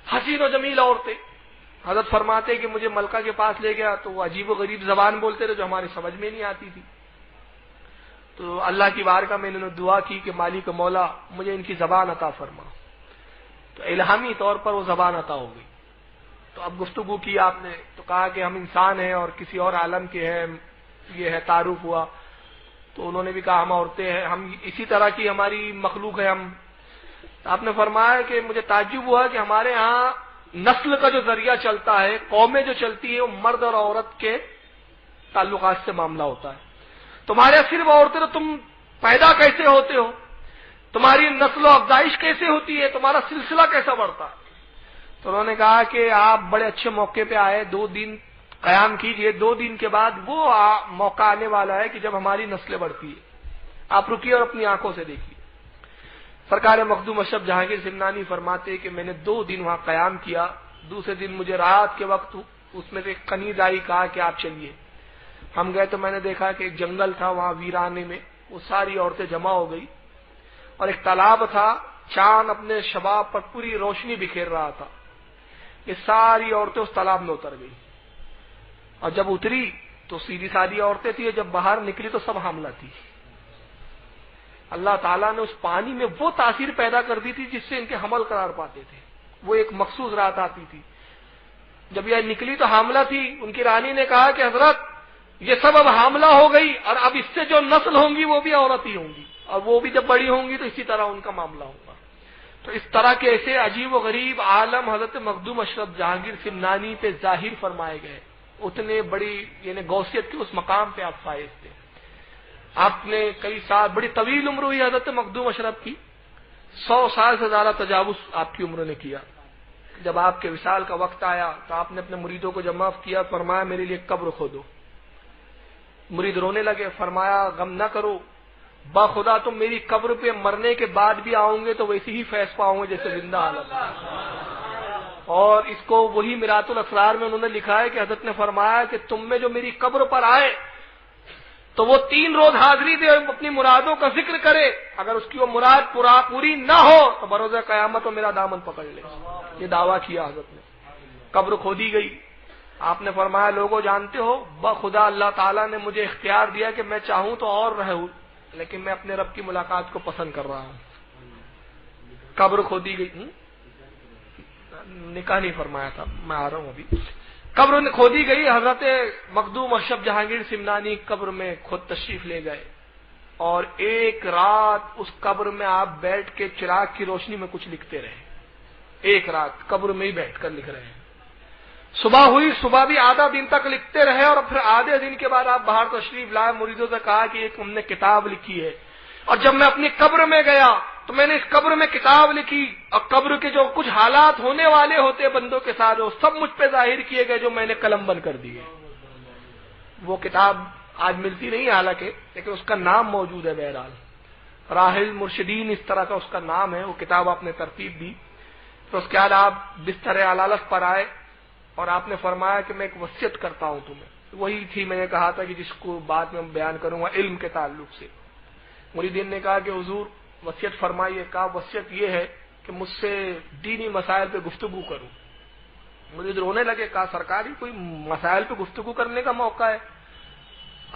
Speaker 1: حسین و جمیل عورتیں۔ حضرت فرماتے کہ مجھے ملکہ کے پاس لے گیا تو وہ عجیب و غریب زبان بولتے رہے جو ہماری سمجھ میں نہیں آتی تھی۔ تو اللہ کی بارگاہ میں انہوں نے دعا کی کہ مالک مولا مجھے ان کی زبان عطا فرما، تو الہامی طور پر وہ زبان عطا ہو گئی۔ تو اب گفتگو کی آپ نے تو کہا کہ ہم انسان ہیں اور کسی اور عالم کے ہیں، یہ ہے تعارف ہوا۔ تو انہوں نے بھی کہا ہم عورتیں ہیں، ہم اسی طرح کی ہماری مخلوق ہے ہم۔ آپ نے فرمایا کہ مجھے تعجب ہوا کہ ہمارے ہاں نسل کا جو ذریعہ چلتا ہے، قومیں جو چلتی ہے، وہ مرد اور عورت کے تعلقات سے معاملہ ہوتا ہے۔ تمہارے صرف عورتیں، تو تم پیدا کیسے ہوتے ہو، تمہاری نسل و افزائش کیسے ہوتی ہے، تمہارا سلسلہ کیسا بڑھتا ہے؟ تو انہوں نے کہا کہ آپ بڑے اچھے موقع پہ آئے، 2 دن قیام کیجئے، 2 دن کے بعد وہ موقع آنے والا ہے کہ جب ہماری نسلیں بڑھتی ہے، آپ رکیے اور اپنی آنکھوں سے دیکھیے۔ سرکار مخدوم اشرف جہانگیر سمنانی فرماتے کہ میں نے 2 دن وہاں قیام کیا، دوسرے دن مجھے رات کے وقت اس میں سے ایک قنید آئی، کہا کہ آپ چلیے۔ ہم گئے تو میں نے دیکھا کہ ایک جنگل تھا، وہاں ویرانے میں وہ ساری عورتیں جمع ہو گئی اور ایک تالاب تھا، چاند اپنے شباب پر پوری روشنی بکھیر رہا تھا، یہ ساری عورتیں اس تالاب میں اتر گئی، اور جب اتری تو سیدھی سادھی عورتیں تھیں، جب باہر نکلی تو سب حاملہ تھی۔ اللہ تعالیٰ نے اس پانی میں وہ تاثیر پیدا کر دی تھی جس سے ان کے حمل قرار پاتے تھے، وہ ایک مخصوص رات آتی تھی۔ جب یہ نکلی تو حاملہ تھی، ان کی رانی نے کہا کہ حضرت یہ سب اب حاملہ ہو گئی اور اب اس سے جو نسل ہوں گی وہ بھی عورت ہی ہوں گی، اور وہ بھی جب بڑی ہوں گی تو اسی طرح ان کا معاملہ ہوگا۔ تو اس طرح کے ایسے عجیب و غریب عالم حضرت مخدوم اشرف جہانگیر سمنانی پہ ظاہر فرمائے گئے، اتنے بڑی یعنی غوثیت کے اس مقام پہ آپ فائز تھے. آپ نے کئی سال بڑی طویل عمر ہوئی حضرت مخدوم اشرف کی, 100 سال سے زیادہ تجاوز آپ کی عمر نے کیا. جب آپ کے وصال کا وقت آیا تو آپ نے اپنے مریدوں کو جمع کیا, فرمایا میرے لیے قبر کھودو. مرید رونے لگے, فرمایا غم نہ کرو, باخدا تم میری قبر پہ مرنے کے بعد بھی آؤں گے تو ویسے ہی فیض پاؤں گے جیسے زندہ حالت. اور اس کو وہی میرات الاسرار میں انہوں نے لکھا ہے کہ حضرت نے فرمایا کہ تم میں جو میری قبر پر آئے تو وہ 3 روز حاضری دے اور اپنی مرادوں کا ذکر کرے, اگر اس کی وہ مراد پوری نہ ہو تو بروز قیامت میرا دامن پکڑ لے. یہ دعویٰ کیا حضرت نے. قبر کھودی گئی. آپ نے فرمایا لوگوں جانتے ہو بخدا اللہ تعالیٰ نے مجھے اختیار دیا کہ میں چاہوں تو اور رہوں, لیکن میں اپنے رب کی ملاقات کو پسند کر رہا ہوں. قبر کھودی گئی. نکاح نہیں فرمایا تھا, میں آ رہا ہوں ابھی. قبر کھودی گئی. حضرت مخدوم اشرف جہانگیر سمنانی قبر میں خود تشریف لے گئے اور ایک رات اس قبر میں آپ بیٹھ کے چراغ کی روشنی میں کچھ لکھتے رہے. ایک رات قبر میں ہی بیٹھ کر لکھ رہے ہیں. صبح ہوئی, صبح بھی آدھا دن تک لکھتے رہے اور پھر آدھے دن کے بعد آپ باہر تشریف لائے. مریدوں سے کہا کہ ایک ہم نے کتاب لکھی ہے, اور جب میں اپنی قبر میں گیا تو میں نے اس قبر میں کتاب لکھی اور قبر کے جو کچھ حالات ہونے والے ہوتے بندوں کے ساتھ وہ سب مجھ پہ ظاہر کیے گئے جو میں نے قلم بند کر دیے. وہ کتاب آج ملتی نہیں حالانکہ, لیکن اس کا نام موجود ہے. بہرحال راحل مرشدین اس طرح کا اس کا نام ہے. وہ کتاب آپ نے ترتیب دی. تو اس کے بعد آپ بستر علالت پر آئے اور آپ نے فرمایا کہ میں ایک وصیت کرتا ہوں تمہیں. وہی تھی میں نے کہا تھا کہ جس کو بعد میں بیان کروں گا علم کے تعلق سے. مریدین نے کہا کہ حضور وصیت فرمائیے. کہا وصیت یہ ہے کہ مجھ سے دینی مسائل پہ گفتگو کروں. مرید رونے لگے. کہا سرکار کوئی مسائل پہ گفتگو کرنے کا موقع ہے؟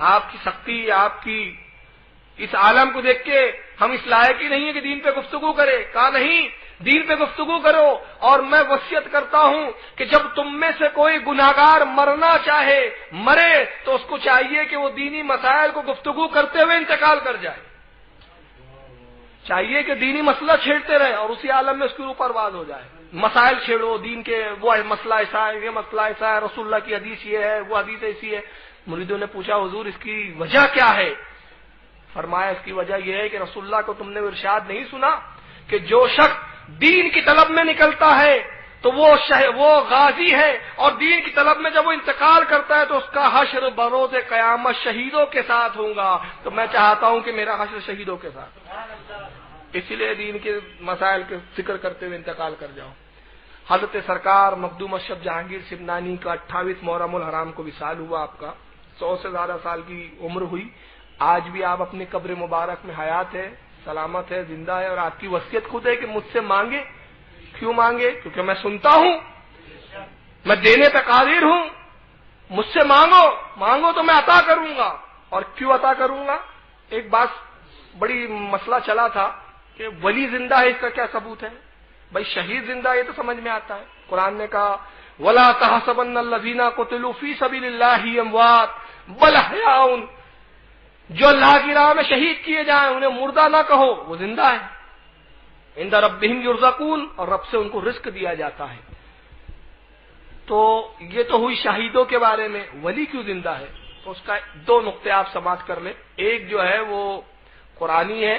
Speaker 1: آپ کی سختی, آپ کی اس عالم کو دیکھ کے ہم اس لائق ہی نہیں ہے کہ دین پہ گفتگو کرے. کہا نہیں, دین پہ گفتگو کرو, اور میں وصیت کرتا ہوں کہ جب تم میں سے کوئی گناہگار مرنا چاہے مرے تو اس کو چاہیے کہ وہ دینی مسائل کو گفتگو کرتے ہوئے انتقال کر جائے. چاہیے کہ دینی مسئلہ چھیڑتے رہے اور اسی عالم میں اس کے اوپر باز ہو جائے. مسائل چھیڑو دین کے, وہ مسئلہ ایسا ہے, یہ مسئلہ ایسا ہے, رسول اللہ کی حدیث یہ ہے, وہ حدیث ایسی ہے. مریدوں نے پوچھا حضور اس کی وجہ کیا ہے؟ فرمایا اس کی وجہ یہ ہے کہ رسول اللہ کو تم نے ارشاد نہیں سنا کہ جو شخص دین کی طلب میں نکلتا ہے تو وہ غازی ہے, اور دین کی طلب میں جب وہ انتقال کرتا ہے تو اس کا حشر بروز قیامت شہیدوں کے ساتھ ہوگا. تو میں چاہتا ہوں کہ میرا حشر شہیدوں کے ساتھ, اسی لیے دین کے مسائل کے ذکر کرتے ہوئے انتقال کر جاؤ. حضرت سرکار مخدوم اشرف جہانگیر سمنانی کا 28 محرم الحرام کو وصال ہوا. آپ کا 100 سے زیادہ سال کی عمر ہوئی. آج بھی آپ اپنی قبر مبارک میں حیات ہے, سلامت ہے, زندہ ہے, اور آپ کی وصیت خود ہے کہ مجھ سے مانگے. کیوں مانگے؟ کیونکہ میں سنتا ہوں, میں دینے پہ قادر ہوں. مجھ سے مانگو تو میں عطا کروں گا. اور کیوں عطا کروں گا؟ ایک بات بڑی مسئلہ چلا تھا کہ ولی زندہ ہے, اس کا کیا ثبوت ہے؟ بھائی شہید زندہ ہے یہ تو سمجھ میں آتا ہے. قرآن نے کہا وَلَا تَحْسَبَنَّ الَّذِينَ قُتِلُوا فِي سَبِيلِ اللَّهِ أَمْوَاتٌ بَلْ أَحْيَاءٌ. جو اللہ کی راہ میں شہید کیے جائیں انہیں مردہ نہ کہو, وہ زندہ ہے. عند ربہم یرزقون, اور رب سے ان کو رزق دیا جاتا ہے. تو یہ تو ہوئی شہیدوں کے بارے میں. ولی کیوں زندہ ہے؟ تو اس کا 2 نقطے آپ سماعت کر لیں. ایک جو ہے وہ قرآنی ہے,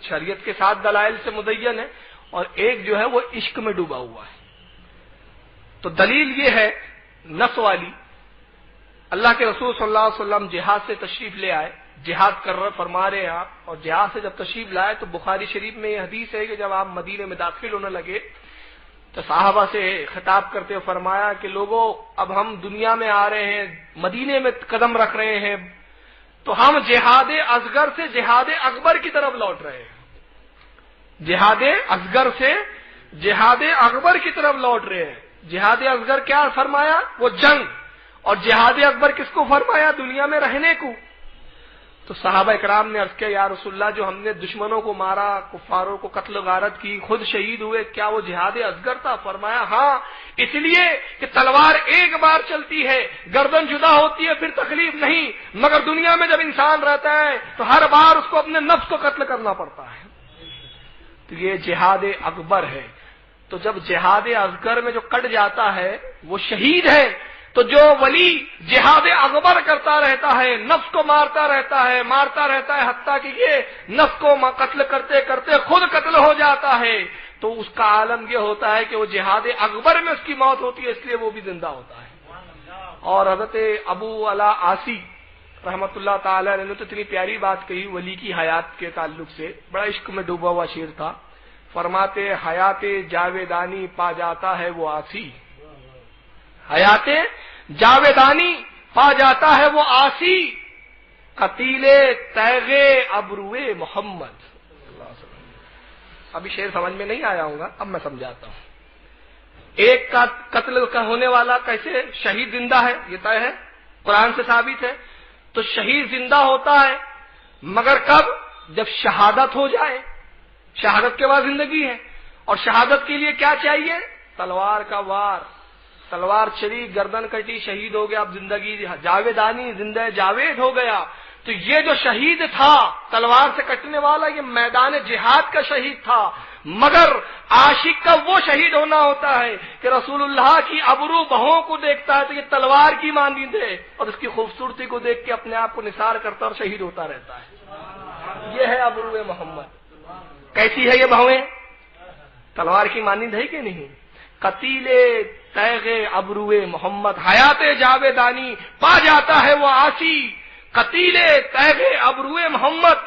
Speaker 1: شریعت کے ساتھ دلائل سے مدین ہے, اور ایک جو ہے وہ عشق میں ڈوبا ہوا ہے. تو دلیل یہ ہے نص والی, اللہ کے رسول صلی اللہ علیہ وسلم جہاد سے تشریف لے آئے, جہاد کر رہے فرما رہے ہیں آپ, اور جہاد سے جب تشریف لائے تو بخاری شریف میں یہ حدیث ہے کہ جب آپ مدینے میں داخل ہونے لگے تو صحابہ سے خطاب کرتے ہوئے فرمایا کہ لوگوں اب ہم دنیا میں آ رہے ہیں, مدینے میں قدم رکھ رہے ہیں, تو ہم جہاد اصغر سے جہاد اکبر کی طرف لوٹ رہے ہیں. جہاد اصغر سے جہاد اکبر کی طرف لوٹ رہے ہیں. جہاد اصغر کیا فرمایا؟ وہ جنگ. اور جہاد اکبر کس کو فرمایا؟ دنیا میں رہنے کو. تو صحابہ اکرام نے عرض کیا یا رسول اللہ جو ہم نے دشمنوں کو مارا, کفاروں کو قتل و غارت کی, خود شہید ہوئے, کیا وہ جہاد اصغر تھا؟ فرمایا ہاں, اس لیے کہ تلوار ایک بار چلتی ہے, گردن جدا ہوتی ہے, پھر تکلیف نہیں, مگر دنیا میں جب انسان رہتا ہے تو ہر بار اس کو اپنے نفس کو قتل کرنا پڑتا ہے. تو یہ جہاد اکبر ہے. تو جب جہاد اصغر میں جو کٹ جاتا ہے وہ شہید ہے, تو جو ولی جہاد اکبر کرتا رہتا ہے، نفس کو مارتا رہتا ہے حتیٰ کہ یہ نفس کو قتل کرتے کرتے خود قتل ہو جاتا ہے، تو اس کا عالم یہ ہوتا ہے کہ وہ جہاد اکبر میں اس کی موت ہوتی ہے، اس لیے وہ بھی زندہ ہوتا ہے۔ اور حضرت ابو علا عاصی رحمت اللہ تعالی علیہ نے تو اتنی پیاری بات کہی ولی کی حیات کے تعلق سے، بڑا عشق میں ڈوبا ہوا شعر تھا۔ فرماتے حیات جاویدانی پا جاتا ہے وہ عاصی، حیات جاویدانی پا جاتا ہے وہ عاصی، قتیل تیغ ابروئے محمد۔ ابھی شعر سمجھ میں نہیں آیا ہوگا، اب میں سمجھاتا ہوں۔ ایک کا قتل ہونے والا کیسے شہید زندہ ہے، یہ طے ہے، قرآن سے ثابت ہے۔ تو شہید زندہ ہوتا ہے مگر کب؟ جب شہادت ہو جائے، شہادت کے بعد زندگی ہے۔ اور شہادت کے لیے کیا چاہیے؟ تلوار کا وار، تلوار چلی، گردن کٹی، شہید ہو گیا، اب زندگی جاویدانی، زندہ جاوید ہو گیا۔ تو یہ جو شہید تھا تلوار سے کٹنے والا، یہ میدان جہاد کا شہید تھا، مگر عاشق کا وہ شہید ہونا ہوتا ہے کہ رسول اللہ کی ابرو بہوں کو دیکھتا ہے تو یہ تلوار کی مانند ہے، اور اس کی خوبصورتی کو دیکھ کے اپنے آپ کو نثار کرتا اور شہید ہوتا رہتا ہے۔ یہ ہے ابرو محمد۔ کیسی ہے یہ بہویں؟ تلوار کی مانند ہے کہ نہیں؟ قتیل تیغ ابرو محمد، حیات جاویدانی پا جاتا ہے وہ عاصی، قتیل تیغ ابرو محمد۔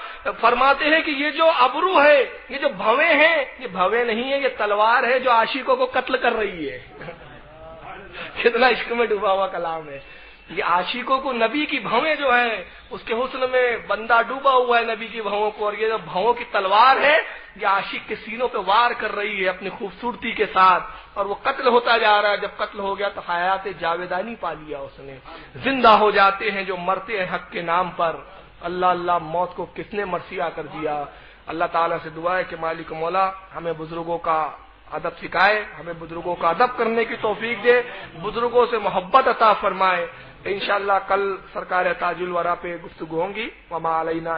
Speaker 1: فرماتے ہیں کہ یہ جو ابرو ہے، یہ جو بھویں ہیں، یہ بھویں نہیں ہے، یہ تلوار ہے جو عاشقوں کو قتل کر رہی ہے۔ کتنا عشق میں ڈوبا ہوا کلام ہے۔ یہ عاشقوں کو نبی کی بھویں جو ہیں، اس کے حسن میں بندہ ڈوبا ہوا ہے نبی کی بھووں کو، اور یہ جو بھووں کی تلوار ہے یہ عاشق کے سینوں پہ وار کر رہی ہے اپنی خوبصورتی کے ساتھ، اور وہ قتل ہوتا جا رہا ہے۔ جب قتل ہو گیا تو حیات جاویدانی پا لیا اس نے۔ زندہ ہو جاتے ہیں جو مرتے ہیں حق کے نام پر۔ اللہ اللہ، موت کو کس نے مرثیہ کر دیا۔ اللہ تعالیٰ سے دعا ہے کہ مالک مولا ہمیں بزرگوں کا ادب سکھائے، ہمیں بزرگوں کا ادب کرنے کی توفیق دے، بزرگوں سے محبت عطا فرمائے۔ انشاءاللہ کل سرکار تاج الورا پہ گفتگو ہوں گی۔ وما علینا